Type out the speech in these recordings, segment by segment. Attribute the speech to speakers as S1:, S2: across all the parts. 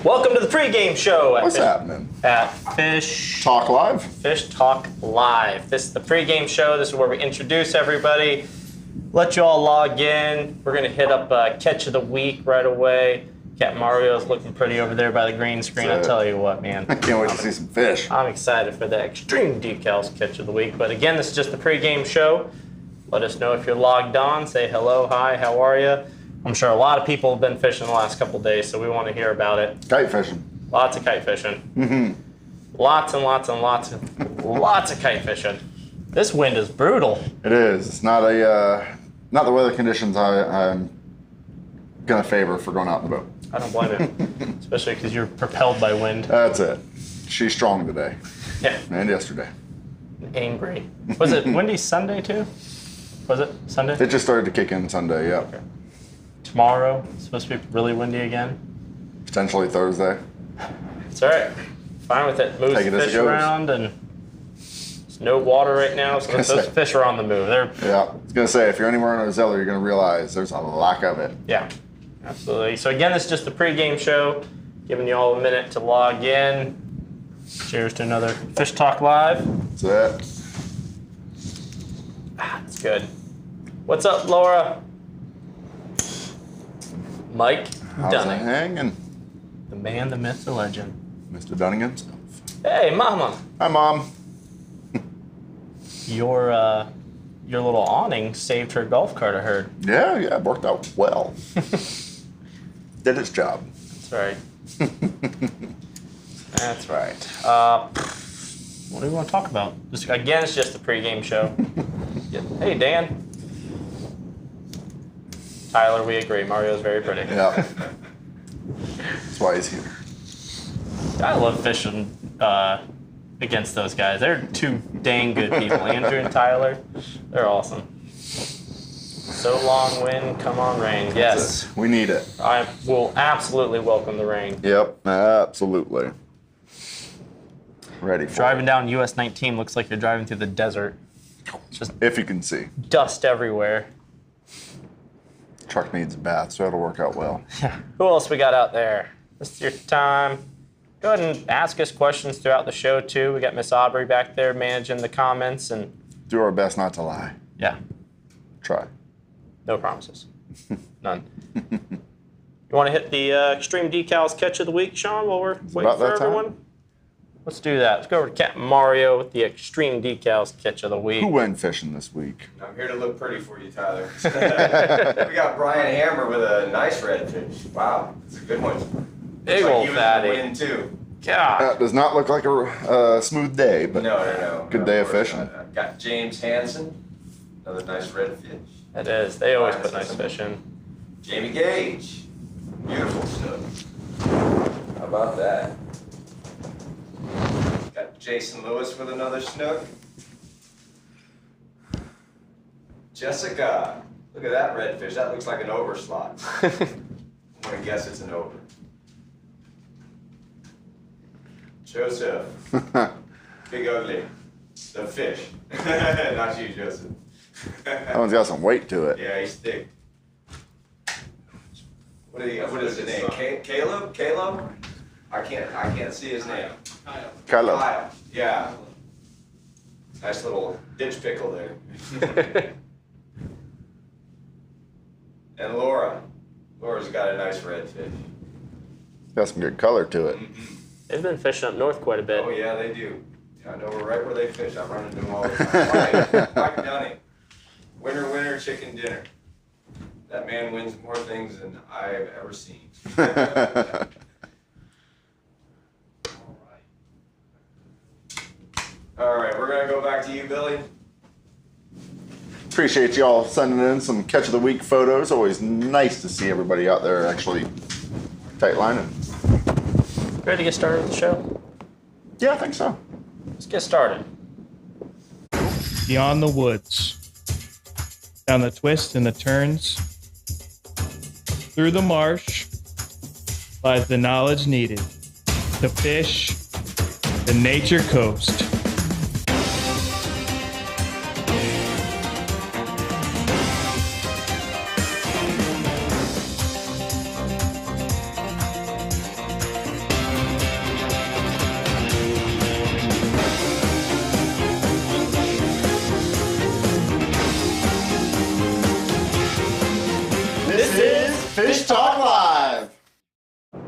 S1: Welcome to the pregame show.
S2: What's happening?
S1: At Fish
S2: Talk Live.
S1: Fish Talk Live. This is the pregame show. This is where we introduce everybody, let you all log in. We're going to hit up Catch of the Week right away. Cat Mario's looking pretty over there by the green screen. I'll tell you what, man.
S2: I can't wait to see some fish.
S1: I'm excited for the Extreme Decalz Catch of the Week. But again, this is just the pregame show. Let us know if you're logged on. Say hello, hi, how are you? I'm sure a lot of people have been fishing the last couple days, so we want to hear about it.
S2: Kite fishing.
S1: Lots of kite fishing. Mm-hmm. Lots and lots and lots of kite fishing. This wind is brutal.
S2: It is. It's not the weather conditions I'm gonna favor for going out in the boat.
S1: I don't blame you, especially because you're propelled by wind.
S2: That's it. She's strong today.
S1: Yeah.
S2: And yesterday.
S1: Angry. Was it windy Sunday too? Was it Sunday?
S2: It just started to kick in Sunday. Yeah. Okay.
S1: Tomorrow, it's supposed to be really windy again.
S2: Potentially Thursday.
S1: It's all right. Fine with it. Moves the fish around, and there's no water right now, so those fish are on the move.
S2: Yeah, I was going to say, if you're anywhere in Ozello, you're going to realize there's a lack of it.
S1: Yeah, absolutely. So again, it's just the pregame show, giving you all a minute to log in. Cheers to another Fish Talk Live.
S2: That's it.
S1: It's good. What's up, Laura? Mike Dunning.
S2: Hanging?
S1: The man, the myth, the legend.
S2: Mr. Dunning himself.
S1: Hey, Mama.
S2: Hi, Mom.
S1: Your little awning saved her golf cart, I heard.
S2: Yeah, it worked out well. Did its job.
S1: That's right. That's right. What do we want to talk about? Again, it's just a pregame show. Hey, Dan. Tyler, we agree. Mario's very pretty.
S2: Yeah. That's why he's here.
S1: I love fishing against those guys. They're two dang good people. Andrew and Tyler, they're awesome. So long wind, come on rain. Yes.
S2: We need it.
S1: I will absolutely welcome the rain.
S2: Yep, absolutely. Ready for
S1: Driving down US 19 looks like you're driving through the desert. Just
S2: if you can see.
S1: Dust everywhere.
S2: Truck needs a bath, so it'll work out well.
S1: Yeah. Who else we got out there? This is your time. Go ahead and ask us questions throughout the show, too. We got Miss Aubrey back there managing the comments. And
S2: do our best not to lie.
S1: Yeah.
S2: Try.
S1: No promises. None. You want to hit the Extreme Decalz Catch of the Week, Sean, while we're waiting for everyone? Let's do that. Let's go over to Cat Mario with the Extreme Decalz Catch of the Week.
S2: Who went fishing this week?
S3: I'm here to look pretty for you, Tyler. We got Brian Hammer with a nice redfish. Wow, it's a good one.
S1: Big old fatty.
S3: Win too.
S1: God.
S2: That does not look like a smooth day, but
S3: no.
S2: Good day of fishing.
S3: Got James Hansen, another nice redfish.
S1: It is. They always put nice fish in.
S3: Jamie Gage, beautiful snook. How about that? Got Jason Lewis with another snook. Jessica, look at that redfish. That looks like an over slot. I'm gonna guess it's an over. Joseph, Big Ugly, the fish. Not you, Joseph.
S2: That one's got some weight to it.
S3: Yeah, he's thick. What is his name? Caleb? I can't see his name. Kyle. Yeah. Nice little ditch pickle there. And Laura's got a nice redfish.
S2: Got some good color to it.
S3: Mm-hmm.
S1: They've been fishing up north quite a bit.
S3: Oh yeah, they do. Yeah, I know we're right where they fish. I'm running into them all the time. Mike Dunning. Winner, chicken dinner. That man wins more things than I've ever seen. All right, we're gonna go back to you, Billy.
S2: Appreciate y'all sending in some Catch of the Week photos. Always nice to see everybody out there actually tight lining.
S1: Ready to get started with the show?
S2: Yeah, I think so.
S1: Let's get started.
S4: Beyond the woods, down the twists and the turns, through the marsh lies the knowledge needed to fish the nature coast.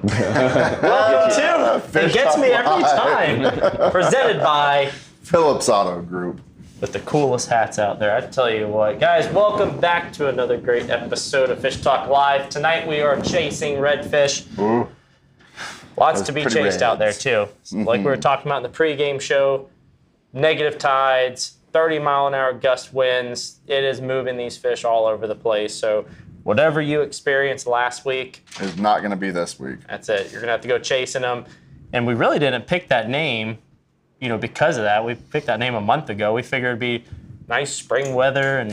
S1: Welcome to It Gets Me Every Time. Presented by
S2: Phillips Auto Group.
S1: With the coolest hats out there. I tell you what. Guys, welcome back to another great episode of Fish Talk Live. Tonight we are chasing redfish.
S2: Ooh.
S1: Lots to be chased out there, too. Like we were talking about in the pregame show, negative tides, 30-mile-an-hour gust winds. It is moving these fish all over the place. So whatever you experienced last week
S2: is not going to be this week.
S1: That's it. You're going to have to go chasing them. And we really didn't pick that name, because of that. We picked that name a month ago. We figured it'd be nice spring weather and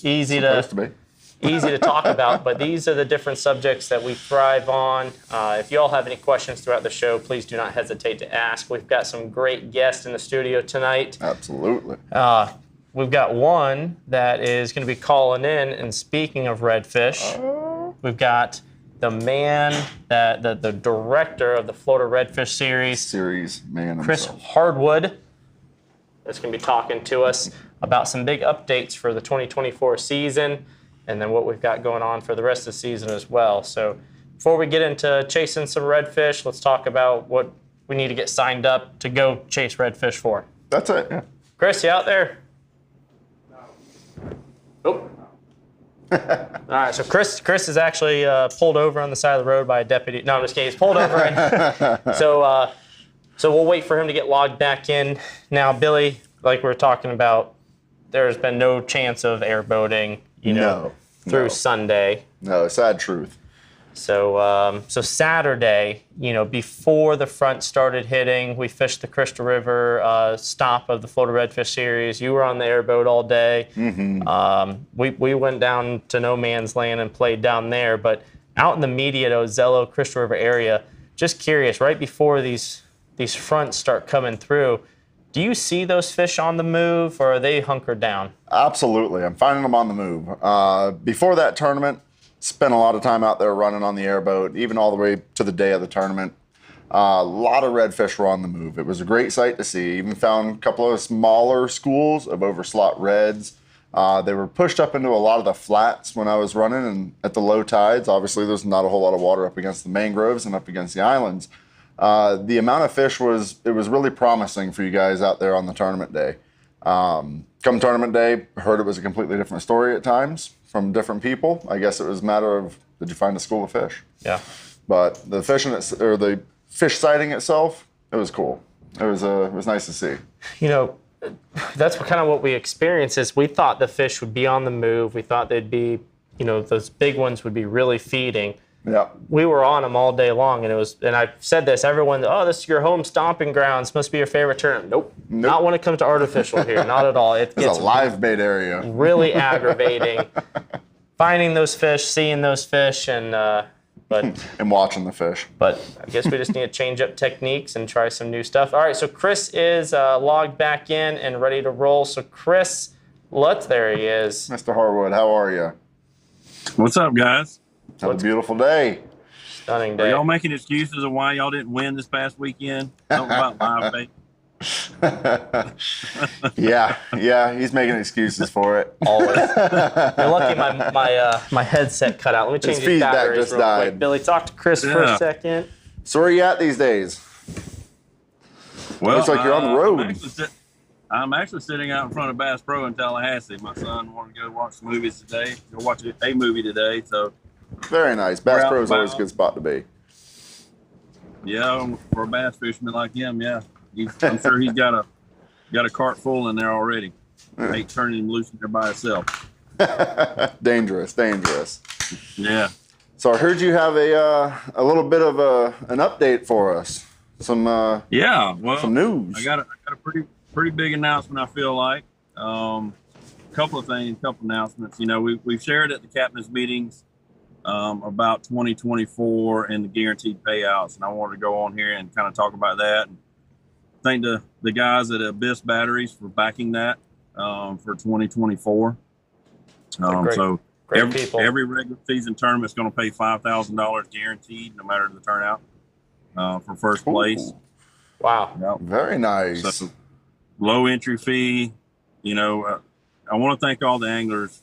S1: easy to talk about. But these are the different subjects that we thrive on. If you all have any questions throughout the show, please do not hesitate to ask. We've got some great guests in the studio tonight.
S2: Absolutely.
S1: We've got one that is going to be calling in. And speaking of redfish, we've got the man, the director of the Florida Redfish Series,
S2: man
S1: Chris
S2: himself.
S1: Hardwood, that's going to be talking to us about some big updates for the 2024 season and then what we've got going on for the rest of the season as well. So before we get into chasing some redfish, let's talk about what we need to get signed up to go chase redfish for.
S2: That's it, yeah.
S1: Chris, you out there? Nope. All right, so Chris is actually pulled over on the side of the road by a deputy. No, I'm just kidding. He's pulled over, and so we'll wait for him to get logged back in. Now, Billy, like we were talking about, there's been no chance of airboating, through Sunday.
S2: No, sad truth.
S1: So Saturday, before the front started hitting, we fished the Crystal River stop of the Florida Redfish Series. You were on the airboat all day. Mm-hmm. We went down to no man's land and played down there. But out in the immediate Ozello, Crystal River area, just curious, right before these fronts start coming through, do you see those fish on the move, or are they hunkered down?
S2: Absolutely. I'm finding them on the move. Before that tournament, spent a lot of time out there running on the airboat, even all the way to the day of the tournament. A lot of redfish were on the move. It was a great sight to see. Even found a couple of smaller schools of overslot reds. They were pushed up into a lot of the flats when I was running, and at the low tides, obviously there's not a whole lot of water up against the mangroves and up against the islands. The amount of fish was really promising for you guys out there on the tournament day. Come tournament day, heard it was a completely different story at times from different people. I guess it was a matter of, did you find a school of fish?
S1: Yeah.
S2: But the the fish sighting itself, it was cool. It was nice to see.
S1: That's kind of what we experienced. Is we thought the fish would be on the move. We thought they'd be, those big ones would be really feeding.
S2: Yeah.
S1: We were on them all day long, and I said this, everyone, this is your home stomping grounds, must be your favorite tournament. Nope. Not when it comes to artificial here, not at all. It's
S2: a live bait area.
S1: Really aggravating. Finding those fish, seeing those fish, and
S2: watching the fish.
S1: But I guess we just need to change up techniques and try some new stuff. All right, so Chris is logged back in and ready to roll. So Chris, there he is.
S2: Mr. Harwood, how are you?
S5: What's up, guys?
S2: Have a beautiful day.
S1: Stunning day.
S5: Are y'all making excuses of why y'all didn't win this past weekend? Something about live bait.
S2: Yeah, he's making excuses for it.
S1: Always. You're lucky my headset cut out. Let me change
S2: His
S1: these
S2: feedback
S1: batteries
S2: just
S1: real
S2: died.
S1: quick. Billy, talk to Chris for a second.
S2: So where are you at these days?
S5: Well,
S2: looks like you're on the road.
S5: I'm actually sitting out in front of Bass Pro in Tallahassee. My son wanted to go watch some movies today. Go watch a movie today, so.
S2: Very nice. Bass Pro is always a good spot to be.
S5: Yeah, for a bass fisherman like him, yeah. I'm sure he's got a cart full in there already. Ain't turning him loose in there by himself.
S2: Dangerous.
S5: Yeah.
S2: So I heard you have a little bit of an update for us. Some news.
S5: I got a pretty big announcement. I feel like couple announcements. We've shared at the captain's meetings about 2024 and the guaranteed payouts, and I wanted to go on here and kind of talk about that. And thank the guys at Abyss Batteries for backing that for 2024. Every regular season tournament is going to pay $5,000 guaranteed, no matter the turnout, for first place.
S1: Wow.
S2: Yep. Very nice.
S5: So, low entry fee. I want to thank all the anglers,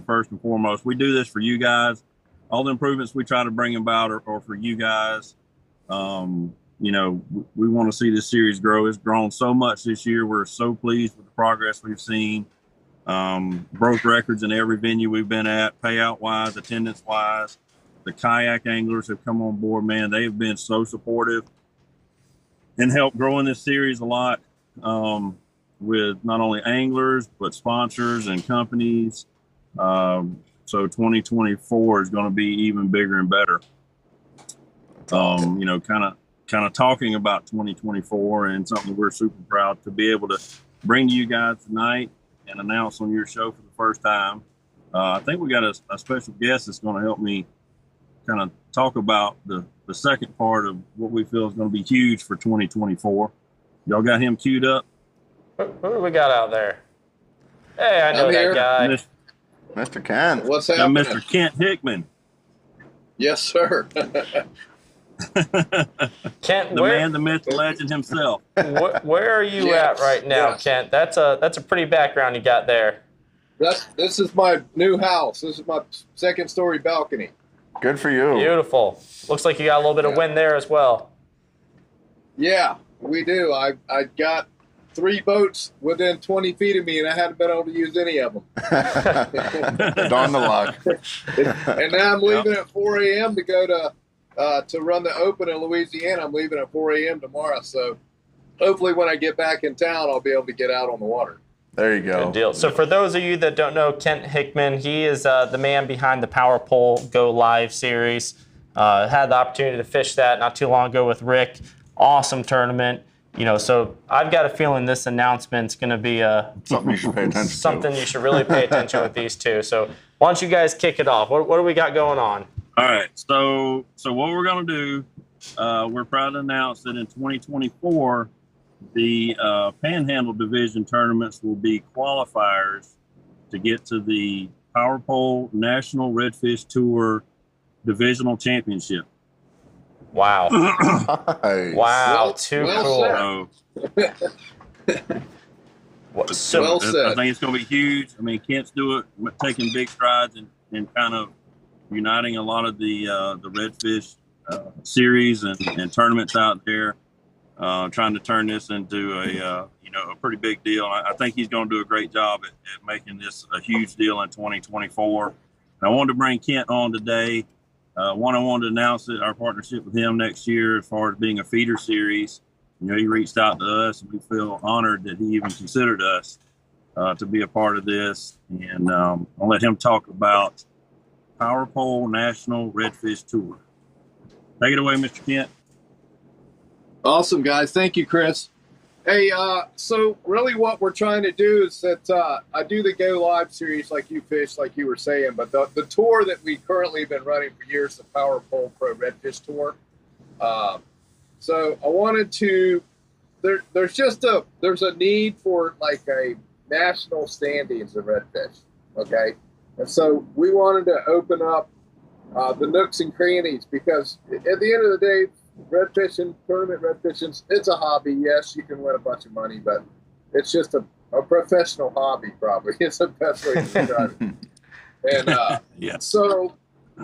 S5: first and foremost. We do this for you guys. All the improvements we try to bring about are for you guys. You know, we want to see this series grow. It's grown so much this year. We're so pleased with the progress we've seen. Broke records in every venue we've been at, payout wise, attendance wise. The kayak anglers have come on board, man. They've been so supportive and helped growing this series a lot, with not only anglers, but sponsors and companies. So 2024 is going to be even bigger and better. You know, kind of talking about 2024 and something we're super proud to be able to bring to you guys tonight and announce on your show for the first time. I think we got a special guest that's going to help me kind of talk about the second part of what we feel is going to be huge for 2024. Y'all got him queued up?
S1: Who do we got out there? Hey, I know
S6: I'm
S1: that
S6: here.
S1: guy.
S2: Mr. Kent.
S6: What's
S5: Now,
S6: happening?
S5: Mr. Kent Hickman,
S6: Yes, sir.
S1: Kent,
S5: the
S1: where,
S5: man, the myth, the legend himself.
S1: where are you at
S6: Yes,
S1: right now,
S6: yes.
S1: Kent? That's a pretty background you got there.
S6: This is my new house. This is my second story balcony.
S2: Good for you.
S1: Beautiful. Looks like you got a little bit of wind there as well.
S6: Yeah, we do. I got 3 boats within 20 feet of me, and I haven't been able to use any of them.
S2: Darn the luck.
S6: And now I'm leaving at 4 a.m. to go to run the Open in Louisiana. I'm leaving at 4 a.m. tomorrow. So hopefully when I get back in town, I'll be able to get out on the water.
S2: There you go.
S1: Good deal. So for those of you that don't know Kent Hickman, he is the man behind the Power Pole Go Live series. Had the opportunity to fish that not too long ago with Rick. Awesome tournament. You know, so I've got a feeling this announcement's going to be
S2: Something you should pay attention
S1: something
S2: to.
S1: you should really pay attention with these two. So why don't you guys kick it off? What do we got going on?
S5: All right. So what we're going to do, we're proud to announce that in 2024, the Panhandle Division tournaments will be qualifiers to get to the Power Pole National Redfish Tour Divisional Championship.
S1: Wow.
S2: Nice.
S1: Wow.
S6: Well-
S1: Too
S6: well
S1: cool.
S6: said.
S1: So,
S6: Well
S5: I
S6: said.
S5: think it's going to be huge. I mean, Kent's taking big strides and kind of uniting a lot of the redfish series and tournaments out there, trying to turn this into a pretty big deal. I think he's going to do a great job at making this a huge deal in 2024. And I wanted to bring Kent on today. I wanted to announce our partnership with him next year as far as being a feeder series. You know, he reached out to us, and we feel honored that he even considered us to be a part of this. And I'll let him talk about Power Pole National Redfish Tour. Take it away, Mr. Kent.
S6: Awesome, guys. Thank you, Chris. Hey, so really what we're trying to do is that I do the Go Live series like you fish, like you were saying, but the tour that we currently have been running for years, the Power Pole Pro Redfish Tour. So I wanted to, there's a need for like a national standings of redfish, okay? And so we wanted to open up the nooks and crannies because at the end of the day, redfishing, tournament redfishing, it's a hobby. Yes, you can win a bunch of money, but it's just a professional hobby, probably. It's the best way to describe it. And
S5: Yes.
S6: so,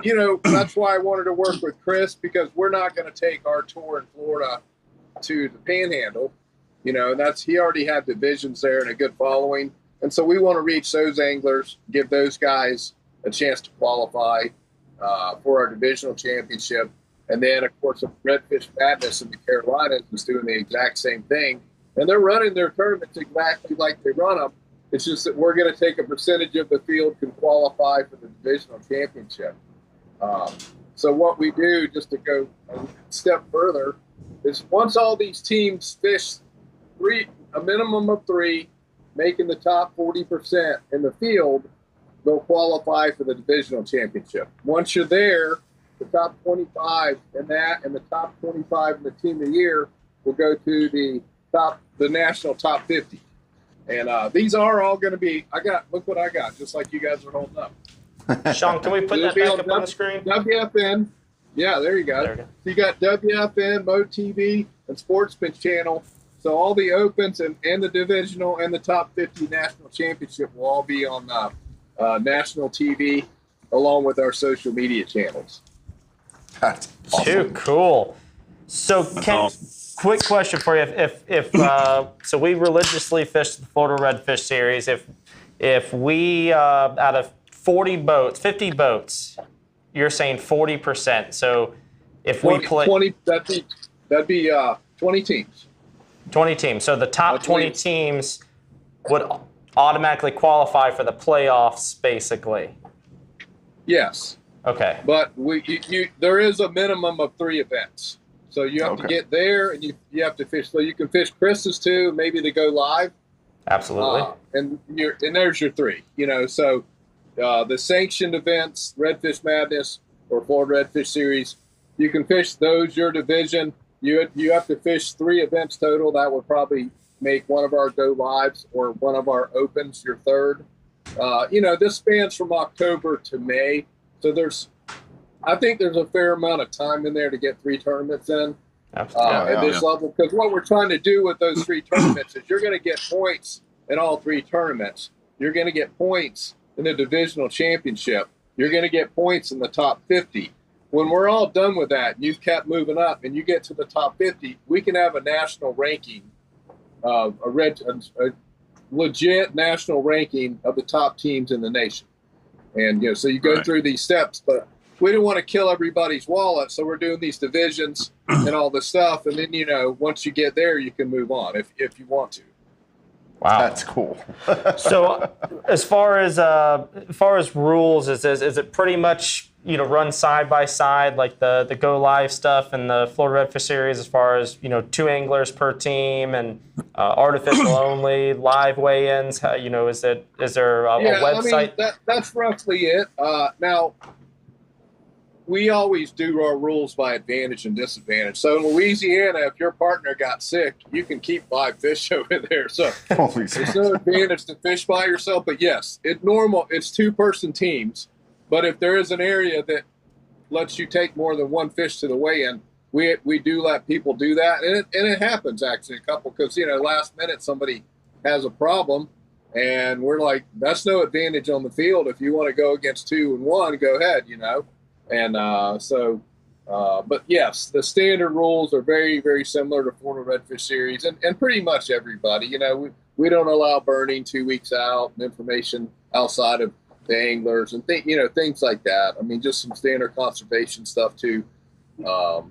S6: you know, that's why I wanted to work with Chris because we're not going to take our tour in Florida to the Panhandle. You know, and he already had divisions there and a good following. And so we want to reach those anglers, give those guys a chance to qualify for our divisional championship. And then, of course, Redfish Madness in the Carolinas is doing the exact same thing. And they're running their tournaments exactly like they run them. It's just that we're going to take a percentage of the field can qualify for the divisional championship. So what we do, just to go a step further, is once all these teams fish a minimum of 3, making the top 40% in the field, they'll qualify for the divisional championship. Once you're there, the top 25 in that and the top 25 in the team of the year will go to the national top 50. And these are all going to be, look what I got, just like you guys are holding up.
S1: Sean, can we put that back up on the screen?
S6: WFN. Yeah, there you go.
S1: There we go.
S6: So you got WFN, MoTV, and Sportsman Channel. So all the opens and the divisional and the top 50 national championship will all be on national TV along with our social media channels.
S2: That's awesome.
S1: Too cool. So, Ken,
S5: awesome.
S1: quick question for you: if so, we religiously fish the Florida Redfish Series. If we out of 40 boats, 50 boats, you're saying 40%. So, if we play
S6: 20, that'd be 20 teams.
S1: 20 teams. So the top 20 teams would automatically qualify for the playoffs, basically.
S6: Yes.
S1: Okay.
S6: But there is a minimum of 3 events. So you have to get there, and you have to fish. So you can fish Chris's too, maybe they go live.
S1: Absolutely.
S6: And there's your 3. So the sanctioned events, Redfish Madness or Florida Redfish Series, you can fish those, your division. You have to fish 3 events total. That would probably make one of our go lives or one of our opens your 3rd. This spans from October to May. So I think there's a fair amount of time in there to get 3 tournaments in at this level. Because what we're trying to do with those 3 tournaments is you're going to get points in all 3 tournaments. You're going to get points in the divisional championship. You're going to get points in the top 50. When we're all done with that, you've kept moving up, and you get to the top 50, we can have a national ranking, a legit national ranking of the top teams in the nation. And so you go through these steps, but we don't want to kill everybody's wallet, so we're doing these divisions and all this stuff, and then once you get there, you can move on if you want to.
S1: Wow,
S2: that's cool.
S1: So, as far as rules, is it pretty much run side by side like the Go Live stuff and the Florida Redfish Series, as far as 2 anglers per team and artificial only live weigh-ins? Is there a website?
S6: I mean, that's roughly it. Now, we always do our rules by advantage and disadvantage. So in Louisiana, if your partner got sick, you can keep 5 fish over there. So there's no advantage to fish by yourself. But yes, it's 2-person teams. But if there is an area that lets you take more than 1 fish to the weigh-in, we do let people do that. And it happens actually a couple, because last minute somebody has a problem, and we're like, that's no advantage on the field. If you want to go against 2 and 1, go ahead, And but yes, the standard rules are very, very similar to Florida Redfish Series, and pretty much everybody. We don't allow burning 2 weeks out and information outside of the anglers and things like that. I mean, just some standard conservation stuff too.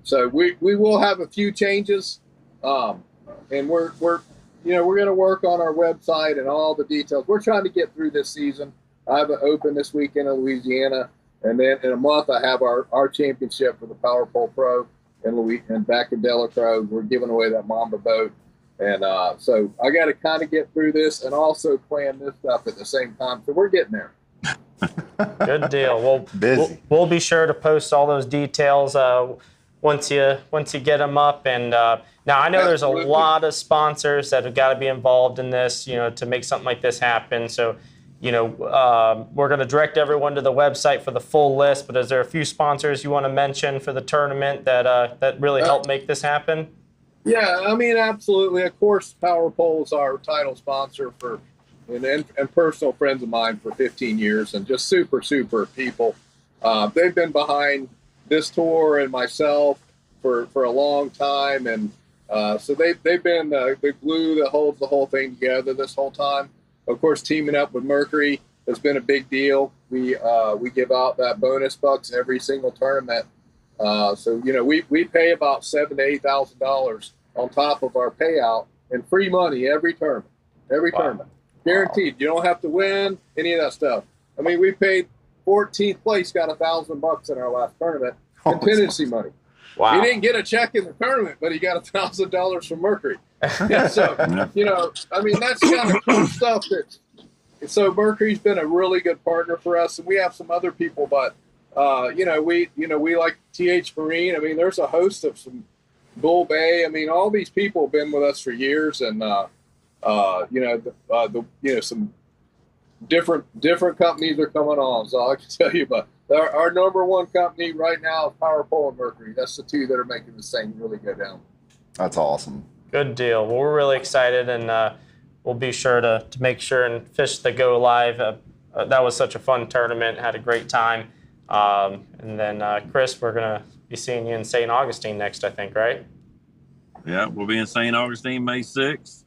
S6: So we will have a few changes, and we're going to work on our website and all the details. We're trying to get through this season. I have an open this weekend in Louisiana. And then in a month, I have our championship for the Power Pole Pro and back in Delacroix. We're giving away that Mamba boat. And so I got to kind of get through this and also plan this stuff at the same time. So we're getting there.
S1: Good deal. We'll be sure to post all those details once you get them up. And now I know there's a lot of sponsors that have got to be involved in this, to make something like this happen. So we're going to direct everyone to the website for the full list, but is there a few sponsors you want to mention for the tournament that really helped make this happen?
S6: Yeah, I mean, absolutely. Of course, Power Pole is our title sponsor and personal friends of mine for 15 years, and just super, super people. They've been behind this tour and myself for a long time, and so they've been the glue that holds the whole thing together this whole time. Of course, teaming up with Mercury has been a big deal. We give out that bonus bucks every single tournament. So we pay about $7,000 to $8,000 on top of our payout in free money every tournament. Tournament, guaranteed. You don't have to win any of that stuff. I mean, we paid 14th place, got $1,000 in our last tournament, contingency money.
S1: Wow.
S6: He didn't get a check in the tournament, but he got $1,000 from Mercury. Yeah, so, I mean, that's kind of cool stuff. So Mercury's been a really good partner for us, and we have some other people, but, we like TH Marine. I mean, there's a host of some Bull Bay. I mean, all these people have been with us for years, and, some different companies are coming on, so I can tell you, but our number one company right now is Power Pole and Mercury. That's the 2 that are making this thing really go down.
S2: That's awesome.
S1: Good deal. Well, we're really excited, and we'll be sure to make sure and fish the Go Live. That was such a fun tournament. Had a great time. And then, Chris, we're going to be seeing you in St. Augustine next, I think, right?
S5: Yeah, we'll be in St. Augustine May 6th.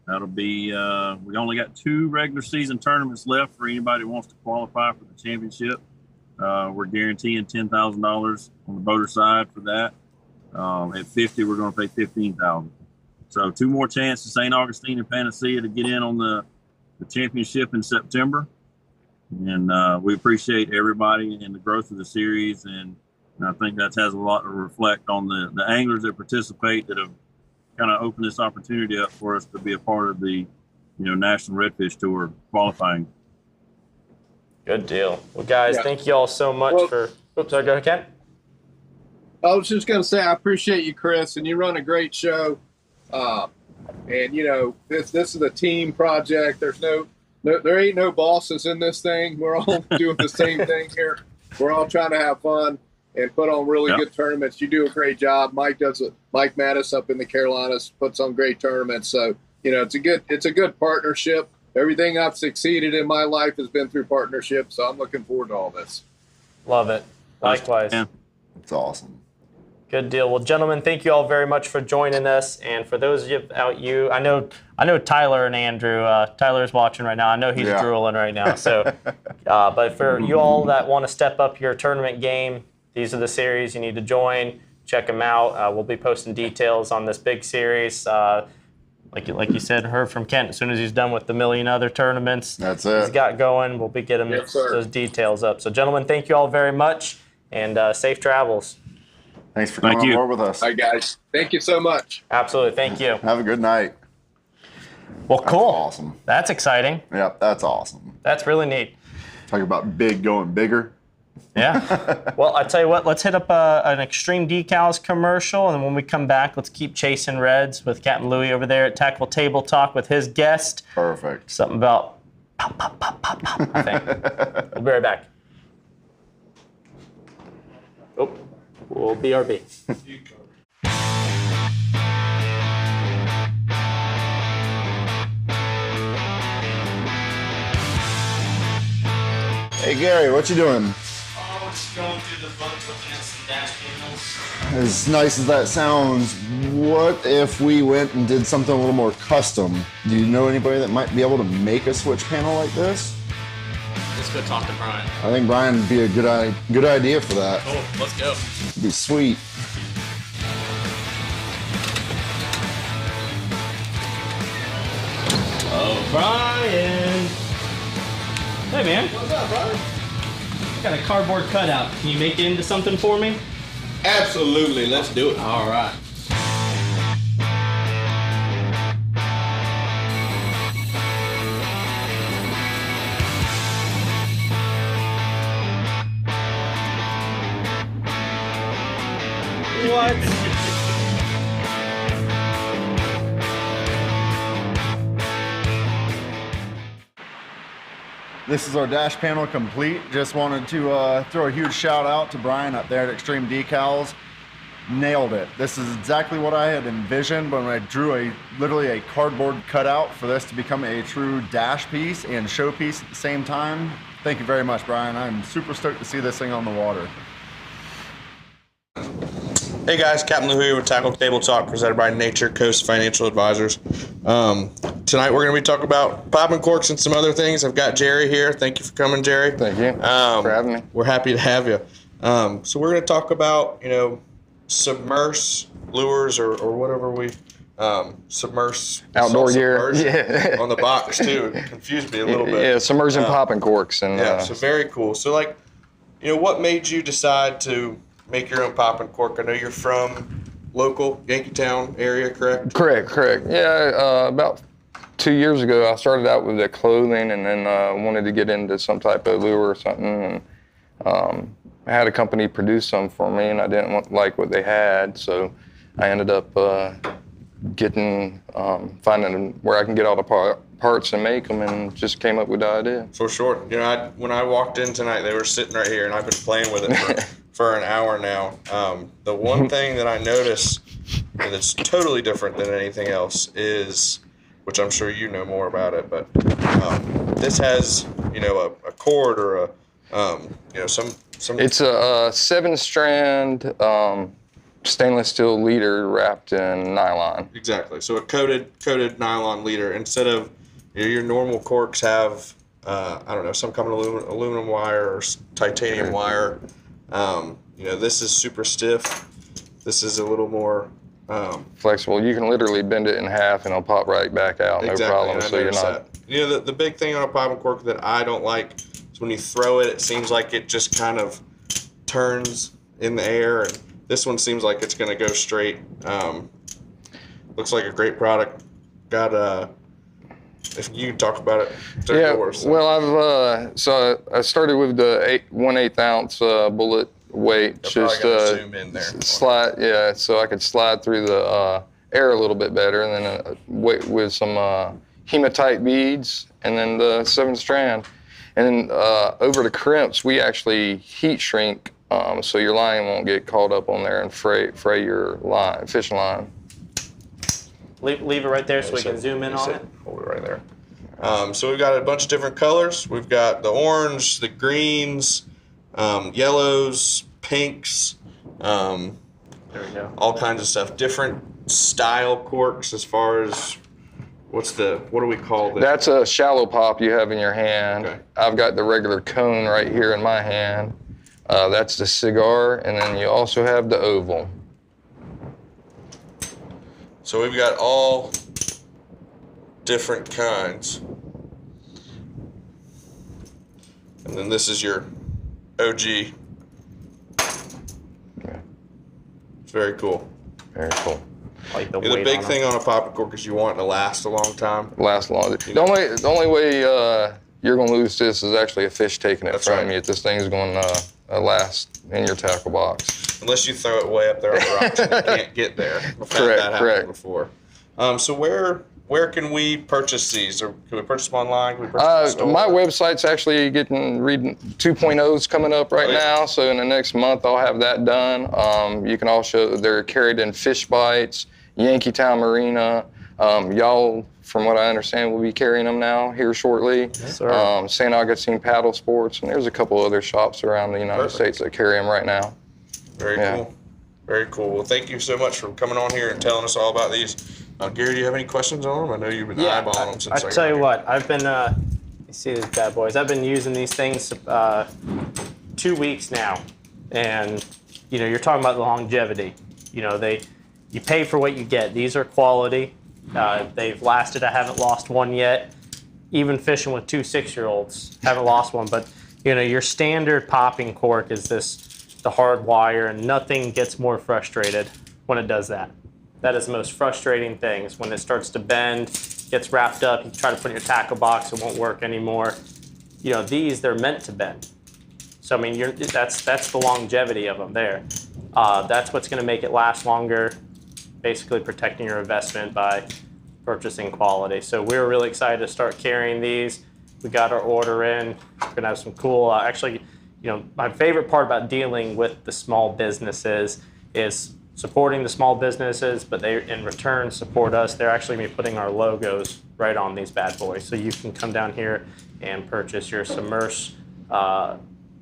S5: That'll be, we only got 2 regular season tournaments left for anybody who wants to qualify for the championship. We're guaranteeing $10,000 on the boater side for that. At 50, we're going to pay $15,000. So 2 more chances, St. Augustine and Panacea, to get in on the championship in September. And we appreciate everybody and the growth of the series. And I think that has a lot to reflect on the anglers that participate that have kind of opened this opportunity up for us to be a part of the, National Redfish Tour qualifying.
S1: Good deal. Well, guys, thank you all so much for. Oops, sorry, go ahead, Ken.
S6: I was just going to say I appreciate you, Chris, and you run a great show. And this is a team project. There ain't no bosses in this thing. We're all doing the same thing here. We're all trying to have fun and put on really good tournaments. You do a great job. Mike Mattis up in the Carolinas puts on great tournaments. So, it's a good partnership. Everything I've succeeded in my life has been through partnership. So I'm looking forward to all this.
S1: Love it. Likewise.
S5: Yeah.
S2: It's awesome.
S1: Good deal. Well, gentlemen, thank you all very much for joining us. And for those of you, I know Tyler and Andrew. Tyler's watching right now. I know he's drooling right now. So, but for you all that want to step up your tournament game, these are the series you need to join. Check them out. We'll be posting details on this big series. Like you said, heard from Kent. As soon as he's done with the million other tournaments, he's got going. We'll be getting those details up. So, gentlemen, thank you all very much, and safe travels.
S2: Thanks for coming on board with us.
S6: All right, guys. Thank you so much.
S1: Absolutely. Thank you.
S2: Have a good night.
S1: Well, cool.
S2: Awesome.
S1: That's exciting.
S2: Yep, that's awesome.
S1: That's really neat.
S2: Talk about big going bigger.
S1: Yeah. Well, I tell you what, let's hit up an Extreme Decalz commercial, and when we come back, let's keep chasing reds with Captain Louie over there at Tackle Table Talk with his guest.
S2: Perfect.
S1: Something about pop, pop, pop, pop, pop, I think. We'll be right back. Oh, we'll BRB.
S2: Hey, Gary, what you doing?
S1: Oh, just going through the book, looking at some dash panels.
S2: As nice as that sounds, what if we went and did something a little more custom? Do you know anybody that might be able to make a switch panel like this?
S1: Let's go talk to Brian.
S2: I think Brian would be a good idea for that.
S1: Cool, let's go.
S2: It'd be sweet.
S1: Oh, Brian. Hey, man.
S7: What's up, brother?
S1: I got a cardboard cutout. Can you make it into something for me?
S7: Absolutely. Let's do it.
S1: All right. What?
S2: This is our dash panel complete. Just wanted to throw a huge shout out to Brian up there at Extreme Decalz. Nailed it. This is exactly what I had envisioned when I drew literally a cardboard cutout for this to become a true dash piece and showpiece at the same time. Thank you very much, Brian. I'm super stoked to see this thing on the water.
S8: Hey guys, Captain Louie with Tackle Table Talk, presented by Nature Coast Financial Advisors. Tonight we're going to be talking about popping corks and some other things. I've got Jerry here. Thank you for coming, Jerry.
S9: Thank you for having me.
S8: We're happy to have you. So we're going to talk about, submerse lures or whatever we submerse.
S9: Outdoor gear. Yeah.
S8: On the box too. It confused me a little bit.
S9: Yeah, submerging popping corks. And
S8: so very cool. So what made you decide to make your own popping cork? I know you're from local Yankeetown area, correct?
S9: Correct. Yeah, about 2 years ago, I started out with the clothing and then wanted to get into some type of lure or something. And I had a company produce some for me, and I didn't like what they had, so I ended up finding where I can get all the parts and make them, and just came up with the idea.
S8: For sure. When I walked in tonight, they were sitting right here, and I've been playing with it for an hour now. The one thing that I noticed that's totally different than anything else is, which I'm sure you know more about it, but this has, a cord or You know, some.
S9: It's a 7-strand stainless steel leader wrapped in nylon.
S8: Exactly. So a coated nylon leader instead of, you know, your normal corks have I don't know, some kind of aluminum wire or titanium wire. You know, this is super stiff. This is a little more
S9: flexible. You can literally bend it in half and it'll pop right back out, no problem. So you're not.
S8: You know, the big thing on a popping cork that I don't like is when you throw it, it seems like it just kind of turns in the air, and this one seems like it's going to go straight. Looks like a great product. Got if you talk about it,
S9: yeah.
S8: Yours, so.
S9: Well, I started with the 1/8 ounce bullet weight, just
S8: zoom in there.
S9: slide, yeah, so I could slide through the air a little bit better, and then with some hematite beads, and then the 7-strand, and then over the crimps we actually heat shrink, so your line won't get caught up on there and fray your line, fishing line.
S1: Leave it right there so we can zoom in on it.
S8: Hold it right there. So we've got a bunch of different colors. We've got the orange, the greens, yellows, pinks,
S1: there we go.
S8: all kinds of stuff. Different style corks as far as what do we call this?
S9: That's a shallow pop you have in your hand.
S8: Okay.
S9: I've got the regular cone right here in my hand. That's the cigar, and then you also have the oval.
S8: So we've got all different kinds. And then this is your OG.
S9: Okay.
S8: It's very cool.
S9: Very cool.
S1: Like the
S8: The big thing on a popping cork is you want it to last a long time.
S9: Last long. The only way you're going to lose this is actually a fish taking it from you. This thing's going to last in your tackle box.
S8: Unless you throw it way up there on the rocks and you can't get there. I've had that happen before. So where can we purchase these? Or can we purchase them online? Can we purchase them in the store?
S9: My website's actually reading 2.0's coming up right now. So in the next month, I'll have that done. You can also, they're carried in Fish Bites, Yankeetown Marina. Y'all, from what I understand, will be carrying them now here shortly.
S1: Yes, sir.
S9: St. Augustine Paddle Sports, and there's a couple other shops around the United States that carry them right now.
S8: Very cool. Very cool. Well, thank you so much for coming on here and telling us all about these. Gary, do you have any questions on them? I know you've been eyeballing them since
S1: I tell you what, I've been, you see these bad boys, I've been using these things 2 weeks now. And, you know, you're talking about the longevity. You know, you pay for what you get. These are quality. They've lasted. I haven't lost one yet. Even fishing with 2 6-year-olds, haven't lost one. But, you know, your standard popping cork is the hard wire, and nothing gets more frustrated when it does that. That is the most frustrating thing, is when it starts to bend, gets wrapped up, you try to put it in your tackle box, it won't work anymore. You know, they're meant to bend. So, I mean, that's the longevity of them there. That's what's going to make it last longer, basically protecting your investment by purchasing quality. So we're really excited to start carrying these. We got our order in. We're going to have some cool, actually, you know, my favorite part about dealing with the small businesses is supporting the small businesses, but they in return support us. They're actually going to be putting our logos right on these bad boys. So you can come down here and purchase your Submerse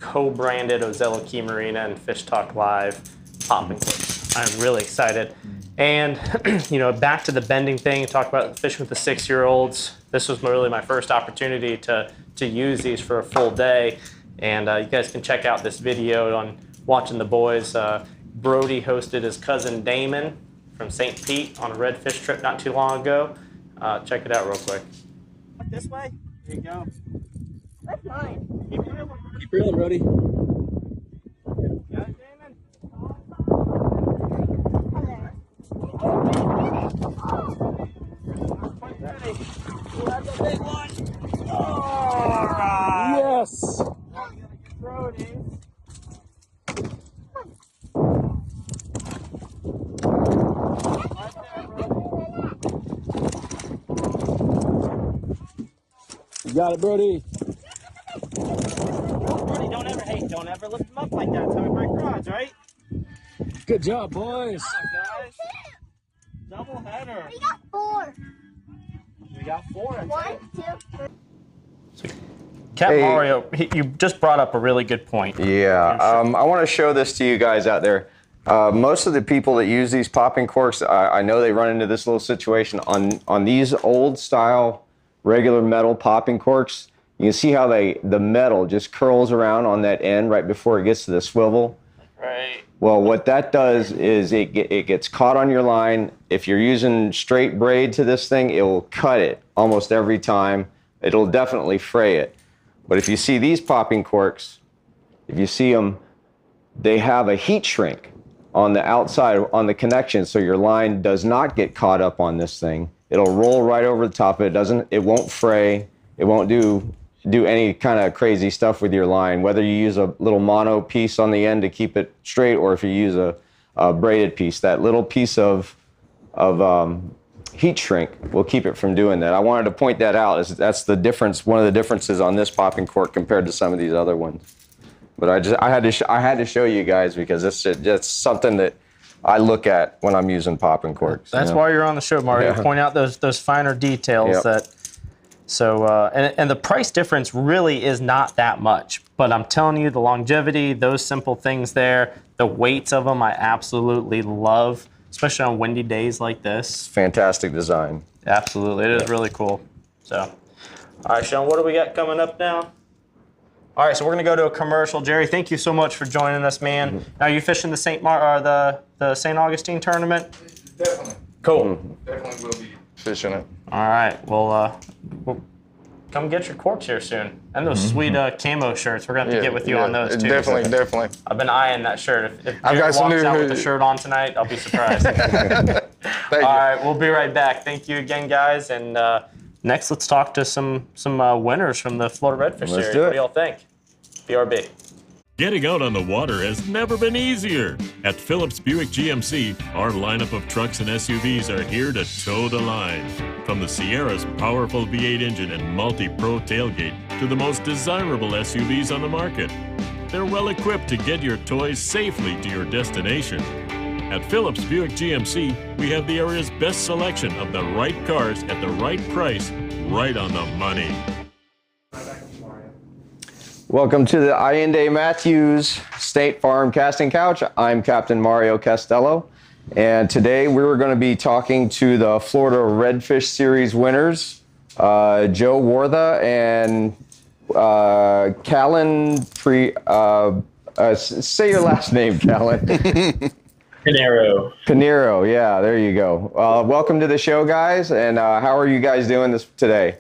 S1: co-branded Ozello Keys Marina and Fish Talk Live popping corks. I'm really excited. And, you know, back to the bending thing, talk about fishing with the 6-year-olds. This was really my first opportunity to use these for a full day. And you guys can check out this video on Watching the Boys. Brody hosted his cousin Damon from St. Pete on a redfish trip not too long ago. Check it out real quick. This way. There you go. That's mine. Keep reeling, Brody. Got it, Damon? That's a big one. All right. Yes. Brody.
S10: You got it, Brody.
S1: Brody, don't ever lift them up like that. That's how we break rods, right?
S10: Good job, boys.
S1: Come on, guys. Double header.
S11: We got 4.
S1: We got 4.
S11: 1, 2, 3.
S1: Cat Mario, you just brought up a really good point.
S11: Yeah, I want to show this to you guys out there. Most of the people that use these popping corks, I know they run into this little situation on these old style regular metal popping corks. You can see how the metal just curls around on that end right before it gets to the swivel.
S1: Right.
S11: Well, what that does is it gets caught on your line. If you're using straight braid to this thing, it will cut it almost every time. It'll definitely fray it. But if you see these popping corks, if you see them, they have a heat shrink on the outside, on the connection, so your line does not get caught up on this thing. It'll roll right over the top of it. It won't fray. It won't do any kind of crazy stuff with your line, whether you use a little mono piece on the end to keep it straight, or if you use a braided piece. That little piece of heat shrink will keep it from doing that. I wanted to point that out. That's the difference. One of the differences on this popping cork compared to some of these other ones. But I had to show you guys because it's something that I look at when I'm using popping corks.
S1: That's why you're on the show, Mario.
S11: Yeah.
S1: Point out those finer details.
S11: Yep.
S1: And the price difference really is not that much. But I'm telling you, the longevity, those simple things there, the weights of them, I absolutely love. Especially on windy days like this.
S11: Fantastic design.
S1: Absolutely, it is really cool. So, all right, Sean, what do we got coming up now? All right, so we're gonna go to a commercial. Jerry, thank you so much for joining us, man.
S11: Mm-hmm.
S1: Now, are you fishing the the St. Augustine tournament?
S6: Definitely.
S1: Cool.
S6: Definitely will be.
S11: Fishing it.
S1: All right, well, come get your corks here soon. And those sweet camo shirts. We're gonna have to get with you on those too.
S11: Definitely.
S1: I've been eyeing that shirt. If
S11: I've
S1: Jerry
S11: got some
S1: walks
S11: new-
S1: out with the shirt on tonight, I'll be surprised.
S11: Thank you.
S1: All right, we'll be right back. Thank you again, guys. And next, let's talk to some winners from the Florida Redfish
S11: Let's
S1: Series.
S11: do it.
S1: What do y'all think? BRB.
S12: Getting out on the water has never been easier. At Phillips Buick GMC, our lineup of trucks and SUVs are here to toe the line. From the Sierra's powerful V8 engine and multi-pro tailgate to the most desirable SUVs on the market, they're well equipped to get your toys safely to your destination. At Phillips Buick GMC, we have the area's best selection of the right cars at the right price, right on the money.
S11: Welcome to the Ayinde Matthews State Farm Casting Couch. I'm Captain Mario Castello, and today we're going to be talking to the Florida Redfish Series winners, Joe Wartha and Callan. Say your last name, Callan. Pinero, yeah, there you go. Welcome to the show, guys, and how are you guys doing today?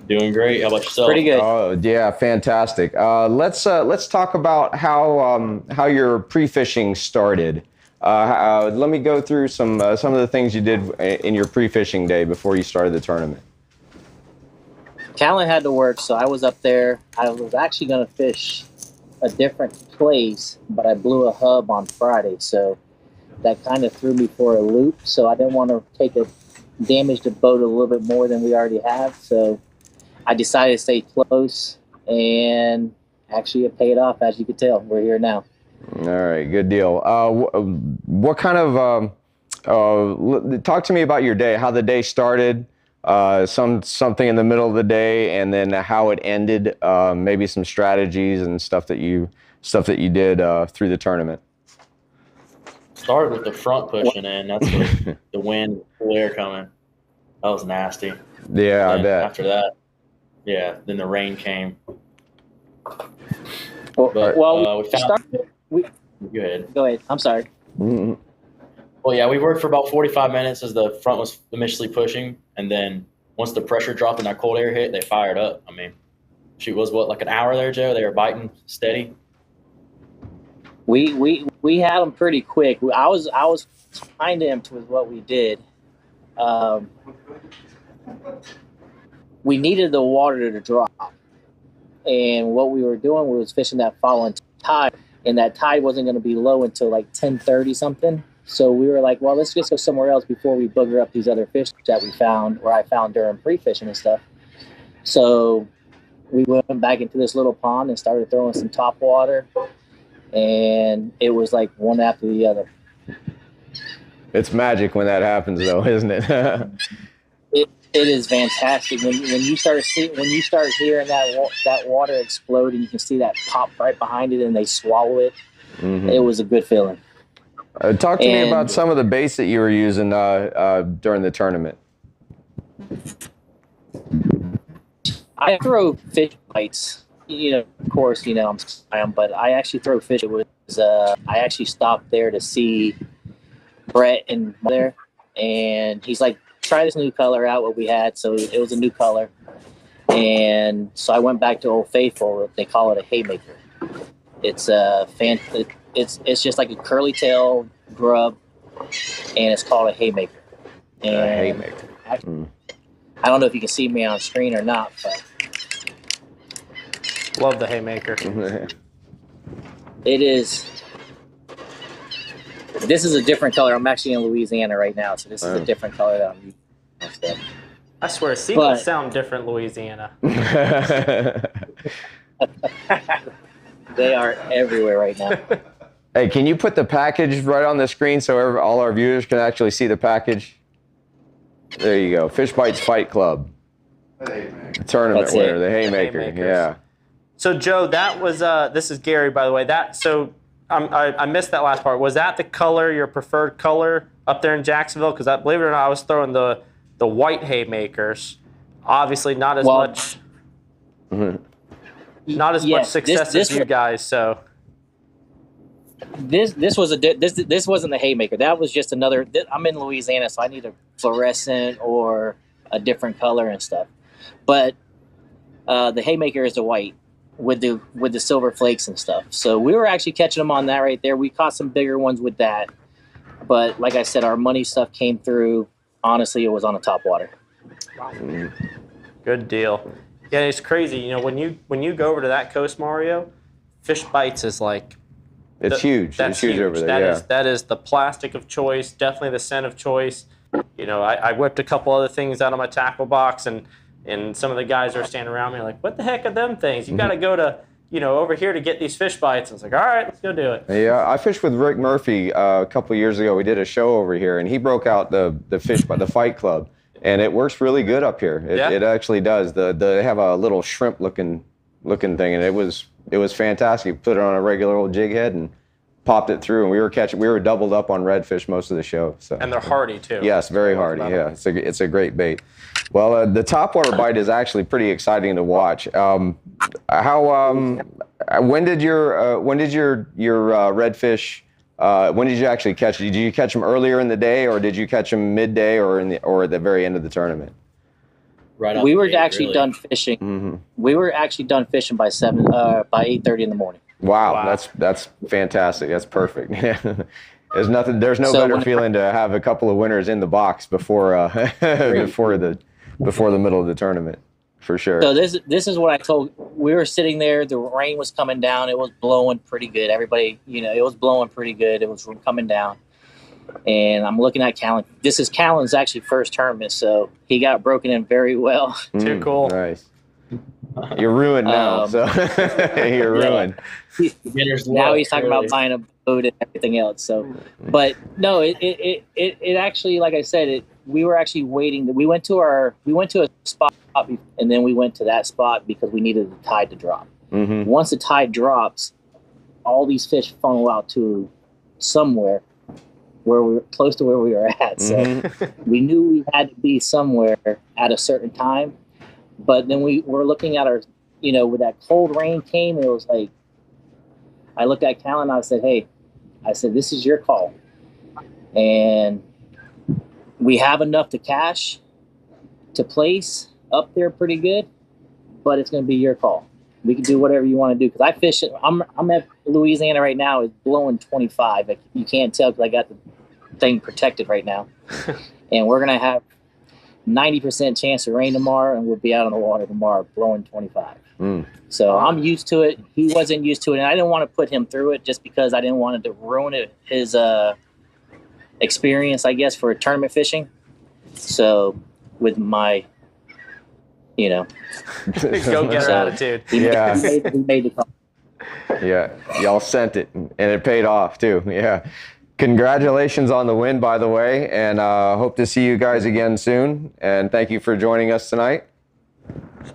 S13: Doing great. How about yourself?
S14: Pretty good.
S11: Oh yeah, fantastic. Let's talk about how your pre-fishing started. Let me go through some of the things you did in your pre-fishing day before you started the tournament.
S14: Callan had to work, so I was up there. I was actually going to fish a different place, but I blew a hub on Friday, so that kind of threw me for a loop. So I didn't want to damage the boat a little bit more than we already have. So I decided to stay close, and actually it paid off, as you could tell. We're here now.
S11: All right, good deal. What kind of talk to me about your day? How the day started? Something in the middle of the day, and then how it ended. Maybe some strategies and stuff that you did through the tournament.
S13: Started with the front pushing in. That's the wind, cool air coming. That was nasty.
S11: Yeah, I bet.
S13: After that, yeah, then the rain came.
S14: Well,
S13: we found. Go ahead.
S14: Go ahead. I'm sorry.
S11: Mm-hmm.
S13: Well, yeah, we worked for about 45 minutes as the front was initially pushing, and then once the pressure dropped and that cold air hit, they fired up. I mean, shoot, was what, like an hour there, Joe? They were biting steady.
S14: We had them pretty quick. I was kind of into what we did. We needed the water to drop, and what we were doing was fishing that following tide, and that tide wasn't going to be low until like 10:30 something. So we were like, well, let's just go somewhere else before we booger up these other fish that we found, or I found during pre-fishing and stuff. So we went back into this little pond and started throwing some top water, and it was like one after the other.
S11: It's magic when that happens, though, isn't it?
S14: It is fantastic when you start hearing that water explode and you can see that pop right behind it and they swallow it. It was a good feeling.
S11: Talk to me about some of the baits that you were using during the tournament.
S14: I throw fish bites. Of course, but I actually throw fish. It was I actually stopped there to see Brett and there, and he's like, try this new color out, what we had. So it was a new color. And so I went back to Old Faithful. They call it a haymaker. It's it's just like a curly tail grub, and it's called a haymaker. And
S11: a haymaker.
S14: I don't know if you can see me on screen or not, but
S1: love the haymaker.
S14: It is. This is a different color. I'm actually in Louisiana right now, so this is a different color that I'm using.
S1: I swear, seagulls sound different in Louisiana.
S14: They are everywhere right now.
S11: Hey, can you put the package right on the screen so all our viewers can actually see the package? There you go. Fish Bites Fight Club. Tournament winner, the haymaker. Yeah.
S1: So, Joe, that was, this is Gary, by the way. I missed that last part. Was that the color, your preferred color up there in Jacksonville? Because believe it or not, I was throwing the white haymakers. Obviously, not as much. Not as much success as you guys. So
S14: this wasn't the haymaker. That was just another. I'm in Louisiana, so I need a fluorescent or a different color and stuff. But the haymaker is the white with the silver flakes and stuff. So we were actually catching them on that right there. We caught some bigger ones with that. But like I said, our money stuff came through. Honestly, it was on the top water.
S1: Good deal. Yeah, it's crazy. When you go over to that coast, Mario, Fish Bites is like
S11: it's huge. It's huge over there.
S1: That is the plastic of choice. Definitely the scent of choice. I whipped a couple other things out of my tackle box, and some of the guys are standing around me like, "What the heck are them things? You got to go to over here to get these Fish Bites." And it's like, all right, let's go do it.
S11: Yeah, I fished with Rick Murphy a couple of years ago. We did a show over here, and he broke out the Fight Club. And it works really good up here. It actually does. They have a little shrimp looking thing, and it was fantastic. Put it on a regular old jig head and popped it through, and we were doubled up on redfish most of the show. So.
S1: And they're hardy too.
S11: Yes, very hardy. Yeah, it's a great bait. Well, the topwater bite is actually pretty exciting to watch. When did your redfish? When did you actually catch it? Did you catch them earlier in the day, or did you catch them midday, or at the very end of the tournament?
S13: Right.
S14: We were actually done fishing. Mm-hmm. We were actually done fishing by 8:30 in the morning.
S11: Wow. That's fantastic. That's perfect. There's no better feeling to have a couple of winners in the box before the middle of the tournament. For sure.
S14: So this is what I told. We were sitting there. The rain was coming down. It was blowing pretty good. Everybody, it was blowing pretty good. It was coming down. And I'm looking at Callan. This is Callan's actually first tournament, so he got broken in very well.
S1: Too cool.
S11: Nice. You're ruined now. So you're ruined.
S14: Now he's talking about buying a boat and everything else. So, but no, it actually, like I said, we were actually waiting. We went to a spot, and then we went to that spot because we needed the tide to drop. Mm-hmm. Once the tide drops, all these fish funnel out to somewhere where we were close to where we were at. So we knew we had to be somewhere at a certain time. But then we were looking at our, with that cold rain came, and it was like, I looked at Callan and I said, hey, this is your call. And we have enough to cash, to place up there pretty good, but it's going to be your call. We can do whatever you want to do. Because I fish it. I'm at Louisiana right now. It's blowing 25. Like, you can't tell because I got the thing protected right now. And we're going to have 90% chance of rain tomorrow, and we'll be out on the water tomorrow blowing 25. So I'm used to it. He wasn't used to it, and I didn't want to put him through it just because I didn't want it to ruin his experience, I guess, for tournament fishing. So with my,
S1: go-getter attitude.
S14: He made the call.
S11: Yeah, y'all sent it, and it paid off too. Yeah. Congratulations on the win, by the way, and hope to see you guys again soon. And thank you for joining us tonight.